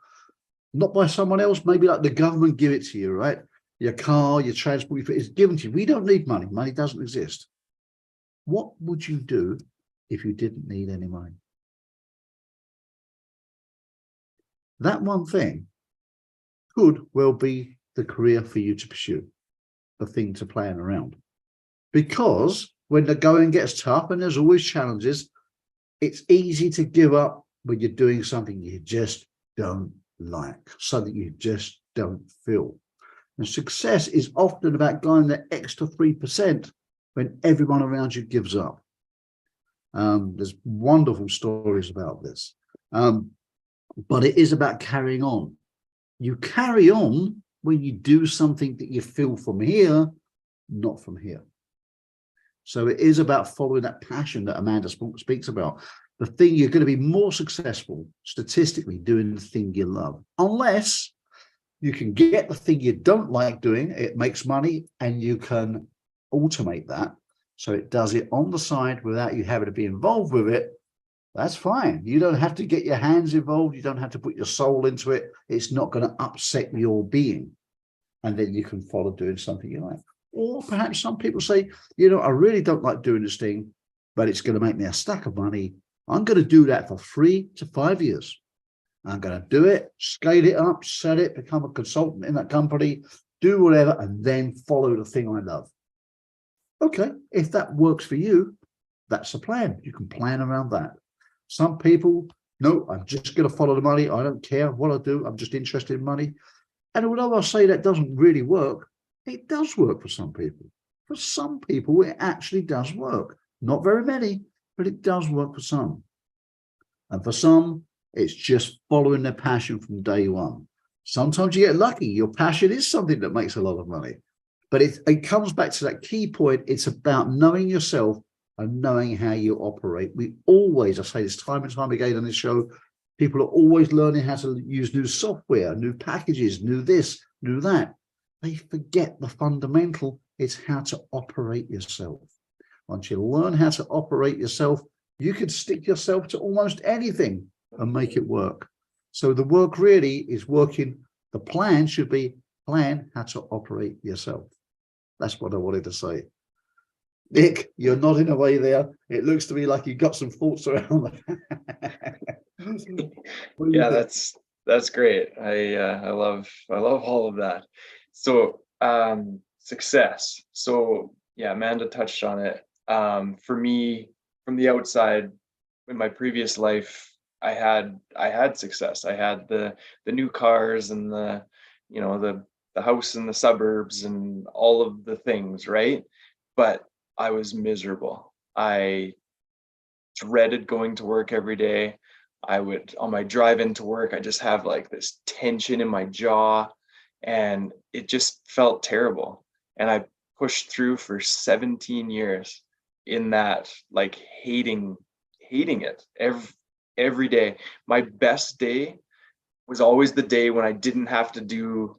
not by someone else, maybe like the government give it to you, right? Your car, your transport, it's given to you. We don't need money. Money doesn't exist. What would you do if you didn't need any money? That one thing could well be the career for you to pursue, the thing to plan around. Because when the going gets tough and there's always challenges, it's easy to give up when you're doing something you just don't like, something you just don't feel. And success is often about going the extra 3% when everyone around you gives up. There's wonderful stories about this. But it is about carrying on. You carry on when you do something that you feel from here, not from here. So it is about following that passion that Amanda speaks about. The thing you're going to be more successful statistically doing the thing you love, unless you can get the thing you don't like doing, it makes money, and you can automate that. So it does it on the side without you having to be involved with it. That's fine. You don't have to get your hands involved. You don't have to put your soul into it. It's not going to upset your being. And then you can follow doing something you like. Or perhaps some people say, I really don't like doing this thing, but it's going to make me a stack of money. I'm going to do that for 3 to 5 years. I'm going to do it, scale it up, sell it, become a consultant in that company, do whatever, and then follow the thing I love. Okay, if that works for you, that's a plan. You can plan around that. Some people, no, I'm just going to follow the money. I don't care what I do. I'm just interested in money. And although I say that doesn't really work, it does work for some people. For some people, it actually does work. Not very many, but it does work for some. And for some, it's just following their passion from day one. Sometimes you get lucky. Your passion is something that makes a lot of money. But it comes back to that key point. It's about knowing yourself and knowing how you operate. We always, I say this time and time again on this show, people are always learning how to use new software, new packages, new this, new that. They forget the fundamental. It's how to operate yourself. Once you learn how to operate yourself, you can stick yourself to almost anything and make it work. So the work really is working. The plan should be plan how to operate yourself. That's what I wanted to say. Nick, you're nodding away there. It looks to me like you've got some thoughts around that. Yeah, that's great. I love all of that. So success. So yeah, Amanda touched on it. For me, from the outside, in my previous life, I had success. I had the new cars and the house in the suburbs and all of the things, right? But I was miserable. I dreaded going to work every day. I would, on my drive into work, I just have like this tension in my jaw, and it just felt terrible. And I pushed through for 17 years in that, like hating it every day. My best day was always the day when I didn't have to do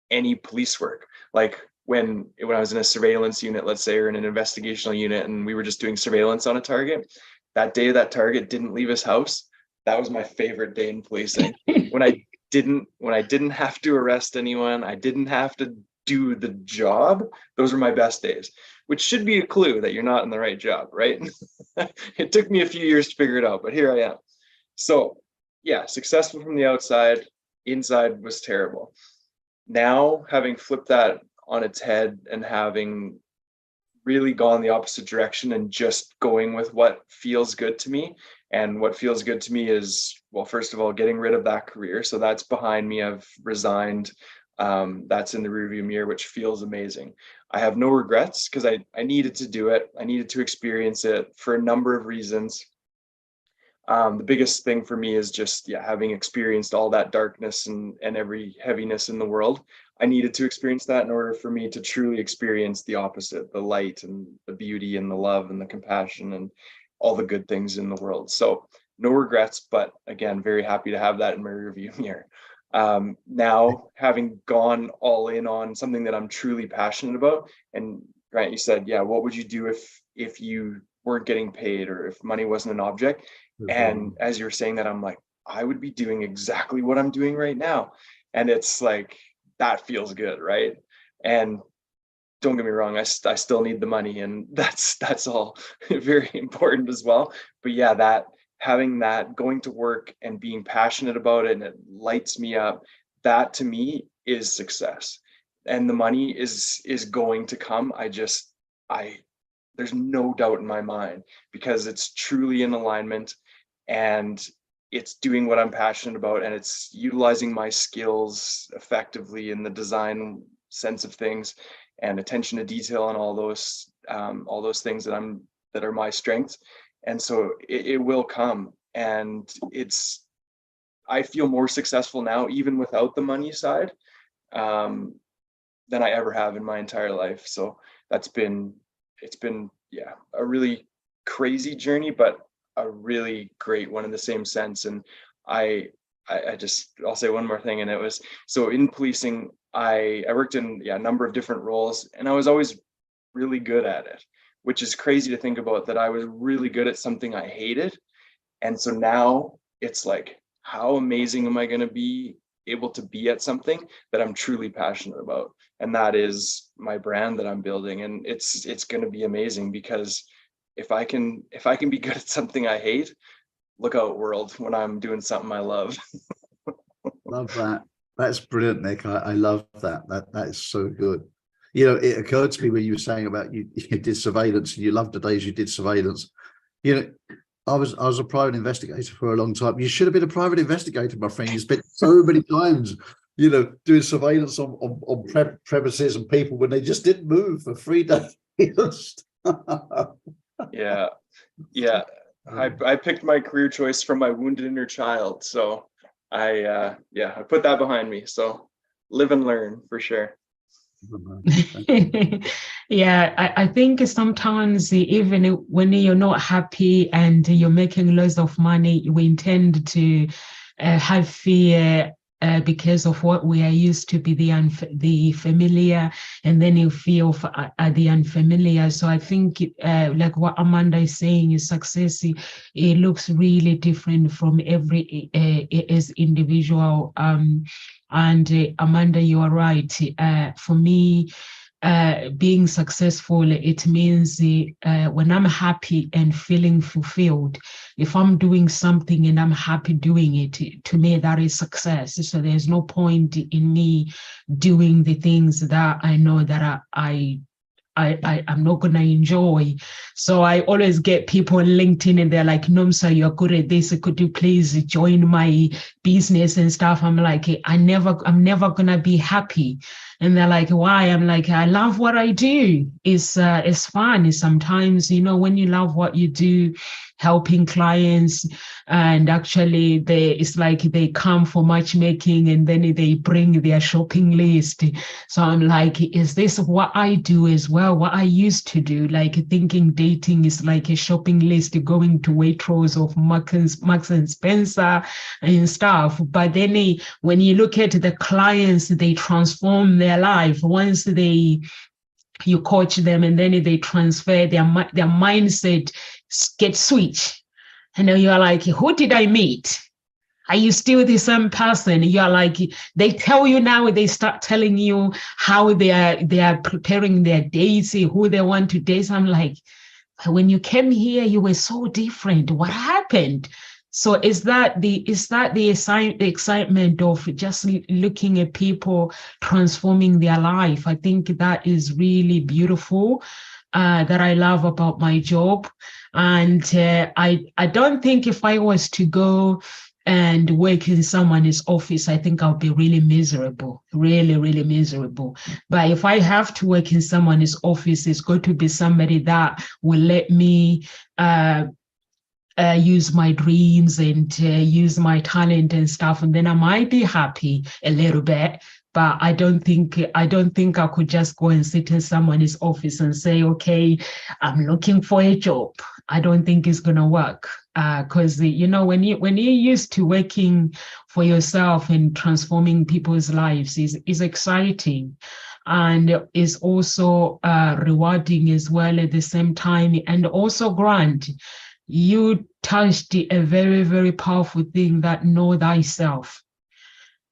any police work. Like when I was in a surveillance unit, let's say, or in an investigational unit, and we were just doing surveillance on a target, that day that target didn't leave his house, that was my favorite day in policing. when I didn't have to arrest anyone, I didn't have to do the job, those were my best days, which should be a clue that you're not in the right job, right? It took me a few years to figure it out, but here I am. So yeah, successful from the outside, inside was terrible. Now, having flipped that on its head and having really gone the opposite direction and just going with what feels good to me. And what feels good to me is, well, first of all, getting rid of that career. So that's behind me. I've resigned. That's in the rearview mirror, which feels amazing. I have no regrets because I needed to do it. I needed to experience it for a number of reasons. The biggest thing for me is just, having experienced all that darkness and every heaviness in the world, I needed to experience that in order for me to truly experience the opposite, the light and the beauty and the love and the compassion and all the good things in the world. So no regrets, but again, very happy to have that in my rearview mirror. Now, having gone all in on something that I'm truly passionate about, and Grant, you said, what would you do if you weren't getting paid or if money wasn't an object? And as you were saying that, I'm like, I would be doing exactly what I'm doing right now. And it's like, that feels good, right? And don't get me wrong, I still need the money, and that's all very important as well. But that having that, going to work and being passionate about it, and it lights me up, that to me is success. And the money is going to come. There's no doubt in my mind, because it's truly in alignment and it's doing what I'm passionate about, and it's utilizing my skills effectively in the design sense of things and attention to detail and all those things that are my strengths. And so it will come, and I feel more successful now, even without the money side, than I ever have in my entire life. So it's been a really crazy journey, but a really great one in the same sense. And I'll say one more thing, and it was, so in policing, I worked in a number of different roles, and I was always really good at it, which is crazy to think about, that I was really good at something I hated. And so now it's like, how amazing am I going to be able to be at something that I'm truly passionate about? And that is my brand that I'm building. And it's going to be amazing, because if I can be good at something I hate, look out, world, when I'm doing something I love. Love that. That's brilliant, Nick. I love that. That is so good. You know, it occurred to me when you were saying about you did surveillance, and you loved the days you did surveillance. You know, I was a private investigator for a long time. You should have been a private investigator, my friend. You spent so many times, doing surveillance on premises and people when they just didn't move for 3 days. Yeah. I picked my career choice from my wounded inner child. So I put that behind me. So live and learn for sure. I think sometimes even when you're not happy and you're making loads of money, we intend to have fear because of what we are used to be the familiar, and then you feel the unfamiliar. So I think like what Amanda is saying is success. It looks really different from every as individual. And Amanda, you are right. For me, being successful, it means when I'm happy and feeling fulfilled, if I'm doing something and I'm happy doing it, to me, that is success. So there's no point in me doing the things that I know that I'm not going to enjoy. So I always get people on LinkedIn and they're like, Nomsa, you're good at this. Could you please join my business and stuff? I'm like, I'm never going to be happy And they're like, why? I'm like, I love what I do. It's fun. Sometimes, when you love what you do, helping clients, and actually it's like they come for matchmaking and then they bring their shopping list. So I'm like, is this what I do as well? What I used to do, like thinking dating is like a shopping list, going to Waitrose of Marks and Spencer and stuff. But then when you look at the clients, they transform their life once you coach them, and then they transfer their mindset, get switched. And then you're like, who did I meet? Are you still the same person? You're like, they tell you now, they start telling you how they are preparing their dates, who they want to date. I'm like, when you came here, you were so different. What happened? So is that the excitement of just looking at people transforming their life? I think that is really beautiful, that I love about my job. And I don't think if I was to go and work in someone's office, I think I'll be really miserable, really, really miserable. But if I have to work in someone's office, it's going to be somebody that will let me use my dreams and use my talent and stuff, and then I might be happy a little bit. But I don't think I could just go and sit in someone's office and say, okay, I'm looking for a job. I don't think it's gonna work, because when you're used to working for yourself and transforming people's lives is exciting, and is also rewarding as well at the same time, and also grand. You touched a very, very powerful thing, that know thyself.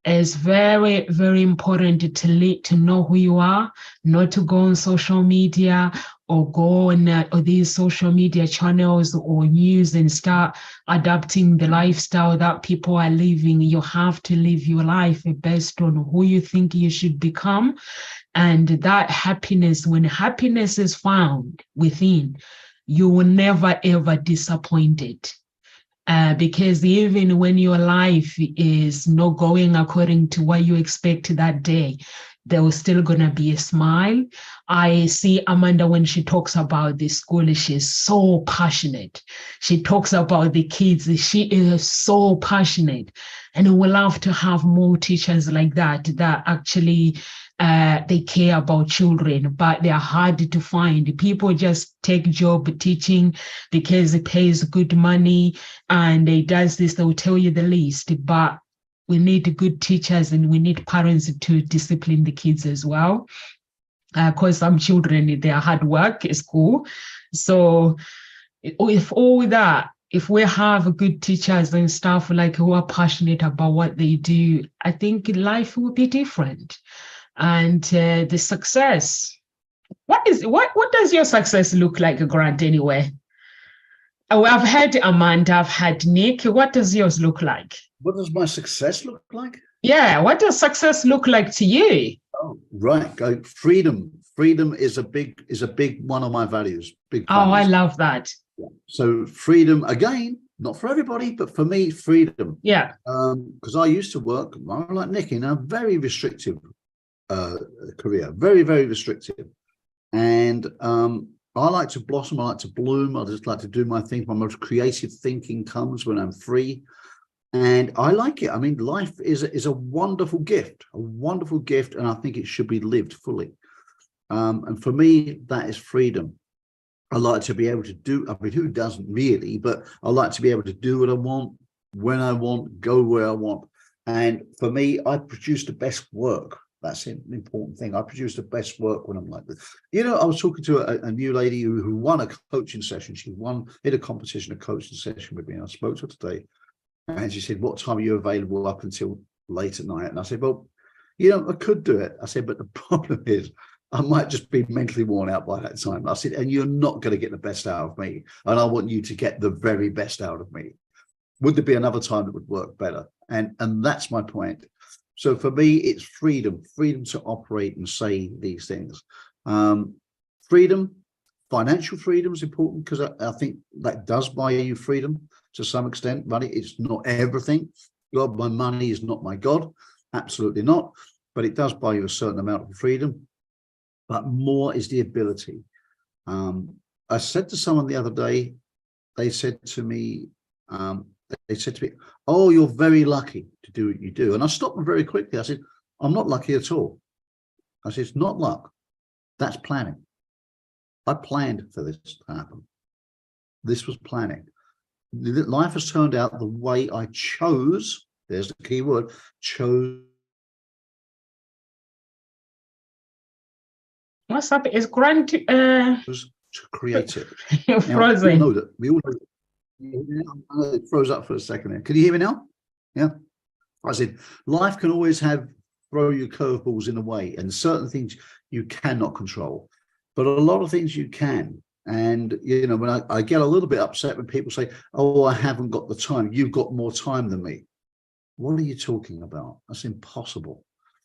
It's very, very important to know who you are, not to go on social media or go on or these social media channels or news and start adapting the lifestyle that people are living. You have to live your life based on who you think you should become. And that happiness, when happiness is found within, you will never, ever disappointed. Because even when your life is not going according to what you expect that day, there was still going to be a smile. I see Amanda, when she talks about the school, she's so passionate. She talks about the kids. She is so passionate. And we love to have more teachers like that actually they care about children, but they're hard to find. People just take job teaching because it pays good money and it does this, they'll tell you the least. But we need good teachers, and we need parents to discipline the kids as well. Because some children, they are hard work at school. So if all that, if we have good teachers and stuff like who are passionate about what they do, I think life will be different. And the success, what does your success look like, Grant, anyway? Oh, I've had Amanda, I've had Nick. What does yours look like? What does my success look like? Yeah, what does success look like to you? Oh, right. Freedom. Freedom is a big one of my values. Big Oh, I values. love that. Yeah. So freedom, again, not for everybody, but for me, freedom. Yeah. Because I used to work, like Nick, in a very restrictive career, very, very restrictive. And I like to blossom, I like to bloom, I just like to do my thing. My most creative thinking comes when I'm free. And I like it. I mean, life is a wonderful gift, and I think it should be lived fully. And for me, that is freedom. I like to be able to do, I mean, who doesn't really, but I like to be able to do what I want, when I want, go where I want. And for me, I produce the best work. That's an important thing. I produce the best work when I'm like this. I was talking to a new lady who won a coaching session. She did a competition, a coaching session with me. And I spoke to her today. And she said, what time are you available up until late at night? And I said, well, I could do it. I said, but the problem is I might just be mentally worn out by that time. I said, and you're not going to get the best out of me. And I want you to get the very best out of me. Would there be another time that would work better? And that's my point. So for me, it's freedom to operate and say these things. Freedom, financial freedom is important, because I think that does buy you freedom to some extent. Money, it's not everything. God, my money is not my God. Absolutely not. but it does buy you a certain amount of freedom. But more is the ability. I said to someone the other day, they said to me, oh, you're very lucky to do what you do. And I stopped them very quickly. I said, I'm not lucky at all. I said, it's not luck. That's planning. I planned for this to happen. This was planning. Life has turned out the way I chose. There's the key word, chose. What's up? Is Grant To create it. frozen? Now, we all know that. It froze up for a second there. Can you hear me now? Yeah. I said, life can always throw you curveballs in a way, and certain things you cannot control, but a lot of things you can. And, you know, when I get a little bit upset when people say, oh, I haven't got the time. You've got more time than me. What are you talking about? That's impossible.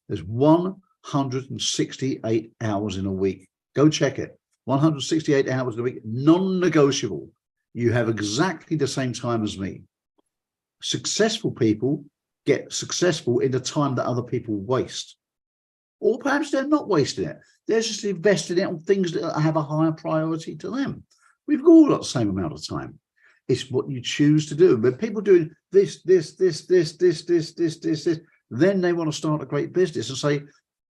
There's 168 hours in a week. Go check it. 168 hours in a week, non-negotiable. You have exactly the same time as me. Successful people get successful in the time that other people waste. Or perhaps they're not wasting it. They're just investing it on things that have a higher priority to them. We've all got the same amount of time. It's what you choose to do. But people doing this, then they want to start a great business and say,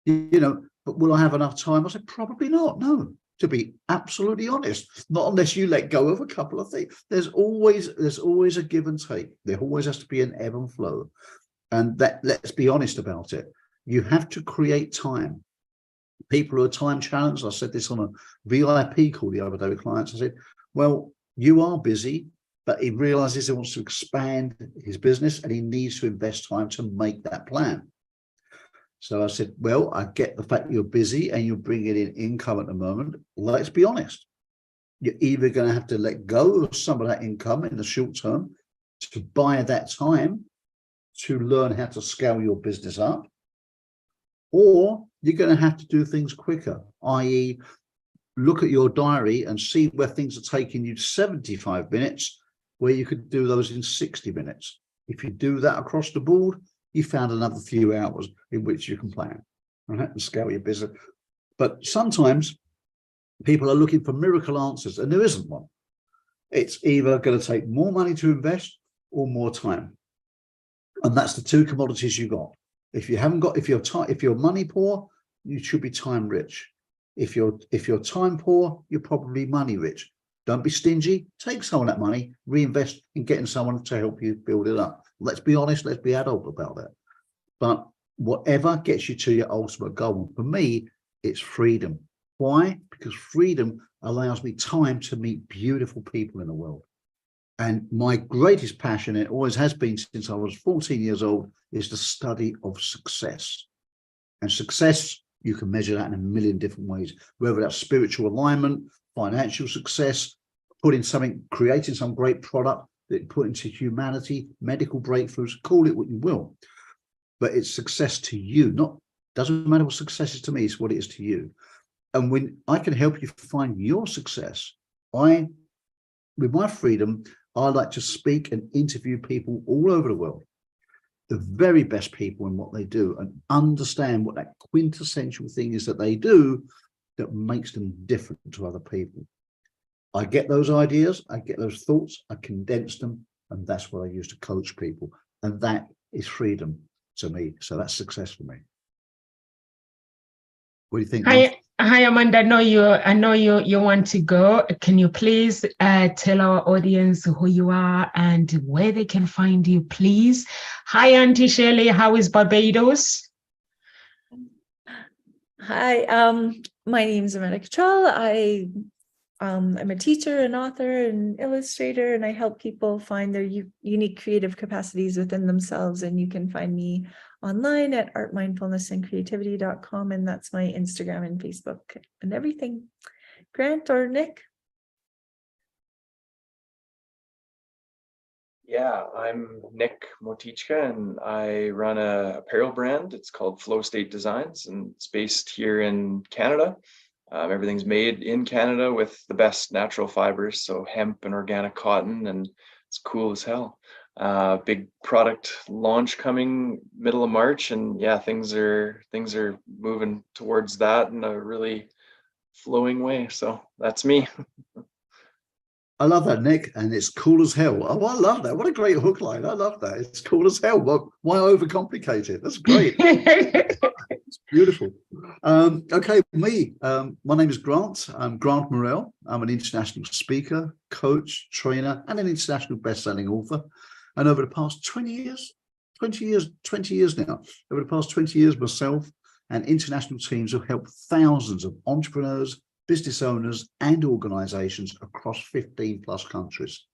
you know, but will I have enough time? I said, probably not. No, to be absolutely honest, not unless you let go of a couple of things. There's always a give and take. There always has to be an ebb and flow. And that, let's be honest about it. You have to create time. People who are time challenged, I said this on a VIP call the other day with clients. I said, well, you are busy, but he realizes he wants to expand his business and he needs to invest time to make that plan. So I said, well, I get the fact you're busy and you're bringing in income at the moment. Let's be honest. You're either going to have to let go of some of that income in the short term to buy that time to learn how to scale your business up, or you're going to have to do things quicker, i.e. look at your diary and see where things are taking you 75 minutes, where you could do those in 60 minutes. If you do that across the board, you found another few hours in which you can plan, right, and scale your business. But sometimes people are looking for miracle answers, and there isn't one. It's either going to take more money to invest or more time. And that's the two commodities you got. If you haven't got, if you're money poor, you should be time rich. If you're time poor, you're probably money rich. Don't be stingy. Take some of that money, reinvest in getting someone to help you build it up. Let's be honest. Let's be adult about that. But whatever gets you to your ultimate goal, for me, it's freedom. Why? Because freedom allows me time to meet beautiful people in the world. And my greatest passion, it always has been since I was 14 years old, is the study of success. And success, you can measure that in a million different ways, whether that's spiritual alignment, financial success, creating some great product that put into humanity, medical breakthroughs, call it what you will. But it's success to you. Doesn't matter what success is to me, it's what it is to you. And when I can help you find your success, with my freedom, I like to speak and interview people all over the world, the very best people in what they do, and understand what that quintessential thing is that they do that makes them different to other people. I get those ideas, I get those thoughts, I condense them, and that's what I use to coach people. And that is freedom to me. So that's success for me. What do you think, Mark? Hi, Amanda. I know you want to go. Can you please tell our audience who you are and where they can find you, please? Hi, Auntie Shirley. How is Barbados? Hi, my name is Amanda Cottrell. I'm a teacher, an author, an illustrator, and I help people find their unique creative capacities within themselves. And you can find me online at artmindfulnessandcreativity.com, and that's my Instagram and Facebook and everything. Grant or Nick? Yeah, I'm Nick Motichka, and I run a apparel brand. It's called Flow State Designs, and it's based here in Canada. Everything's made in Canada with the best natural fibers, so hemp and organic cotton, and it's cool as hell. big product launch coming middle of March, and yeah, things are moving towards that in a really flowing way. So that's me. I love that, Nick, and it's cool as hell. Oh, I love that. What a great hook line. I love that. It's cool as hell. Well, why overcomplicate it? That's great. It's beautiful. Okay, me. My name is Grant. I'm Grant Morrell. I'm an international speaker, coach, trainer, and an international best-selling author. And over the past 20 years now, over the past 20 years, myself and international teams have helped thousands of entrepreneurs, business owners, and organizations across 15 plus countries.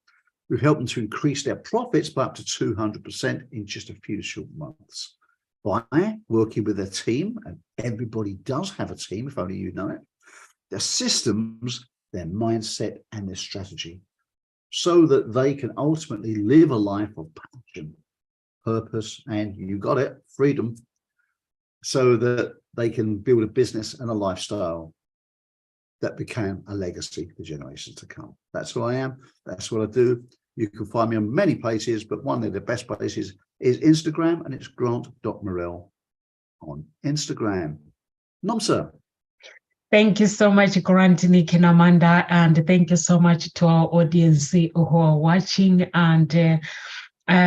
We've helped them to increase their profits by up to 200% in just a few short months by working with their team, and everybody does have a team, if only you know it, their systems, their mindset, and their strategy, so that they can ultimately live a life of passion, purpose, and you got it, freedom, so that they can build a business and a lifestyle that became a legacy for generations to come. That's who I am. That's what I do. You can find me on many places, but one of the best places is Instagram, and it's grant.morrell on Instagram. Nomsa. Thank you so much, Grant, Nick, and Amanda, and thank you so much to our audience who are watching. And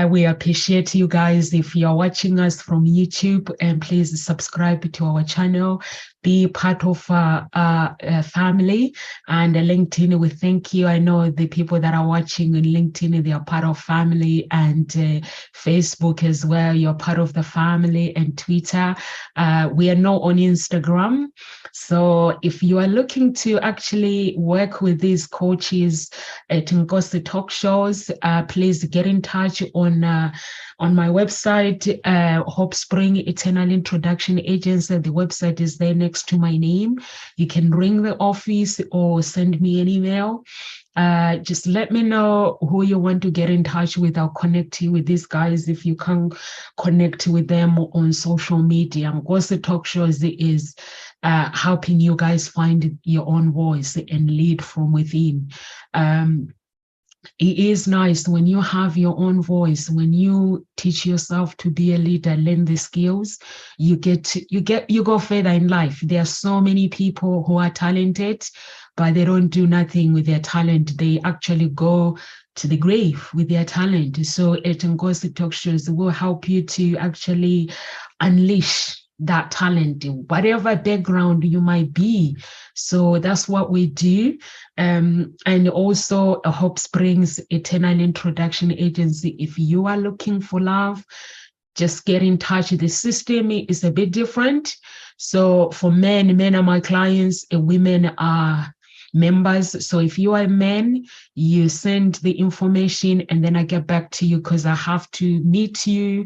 we appreciate you guys. If you're watching us from YouTube, and please subscribe to our channel, be part of a family. And LinkedIn, we thank you. I know the people that are watching on LinkedIn, they are part of family, and Facebook as well. You're part of the family, and Twitter. We are now on Instagram. So if you are looking to actually work with these coaches at Ngosi Talk Shows, please get in touch on my website, Hope Spring Eternal Introduction Agency. The website is there next to my name. You can ring the office or send me an email. Just let me know who you want to get in touch with. I'll connect you with these guys if you can connect with them on social media. Ngosi Talk Shows is helping you guys find your own voice and lead from within. It is nice when you have your own voice, when you teach yourself to be a leader, learn the skills, you go further in life. There are so many people who are talented, but they don't do nothing with their talent. They actually go to the grave with their talent. So at Ngosi Talk Shows will help you to actually unleash that talent in whatever background you might be. So that's what we do. And also a Hope Springs Eternal Introduction Agency. If you are looking for love, just get in touch. The system is a bit different. So for men are my clients, and women are members. So if you are a man, you send the information, and then I get back to you, because I have to meet you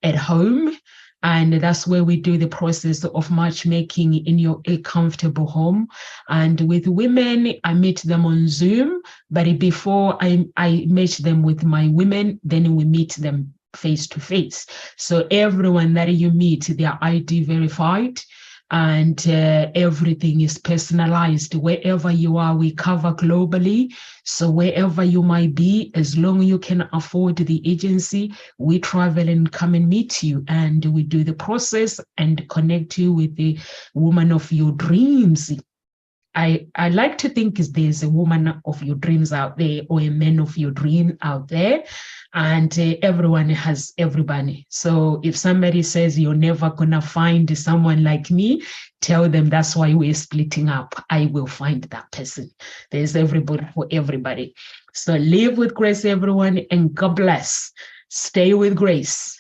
at home. And that's where we do the process of matchmaking in a comfortable home. And with women, I meet them on Zoom, but before I meet them with my women, then we meet them face to face. So everyone that you meet, they are ID verified, and everything is personalized. Wherever you are, we cover globally. So wherever you might be, as long as you can afford the agency, we travel and come and meet you, and we do the process and connect you with the woman of your dreams. I like to think there's a woman of your dreams out there, or a man of your dream out there, and everyone has everybody. So if somebody says you're never gonna find someone like me, tell them that's why we're splitting up. I will find that person. There's everybody for everybody. So live with grace, everyone, and God bless. Stay with grace.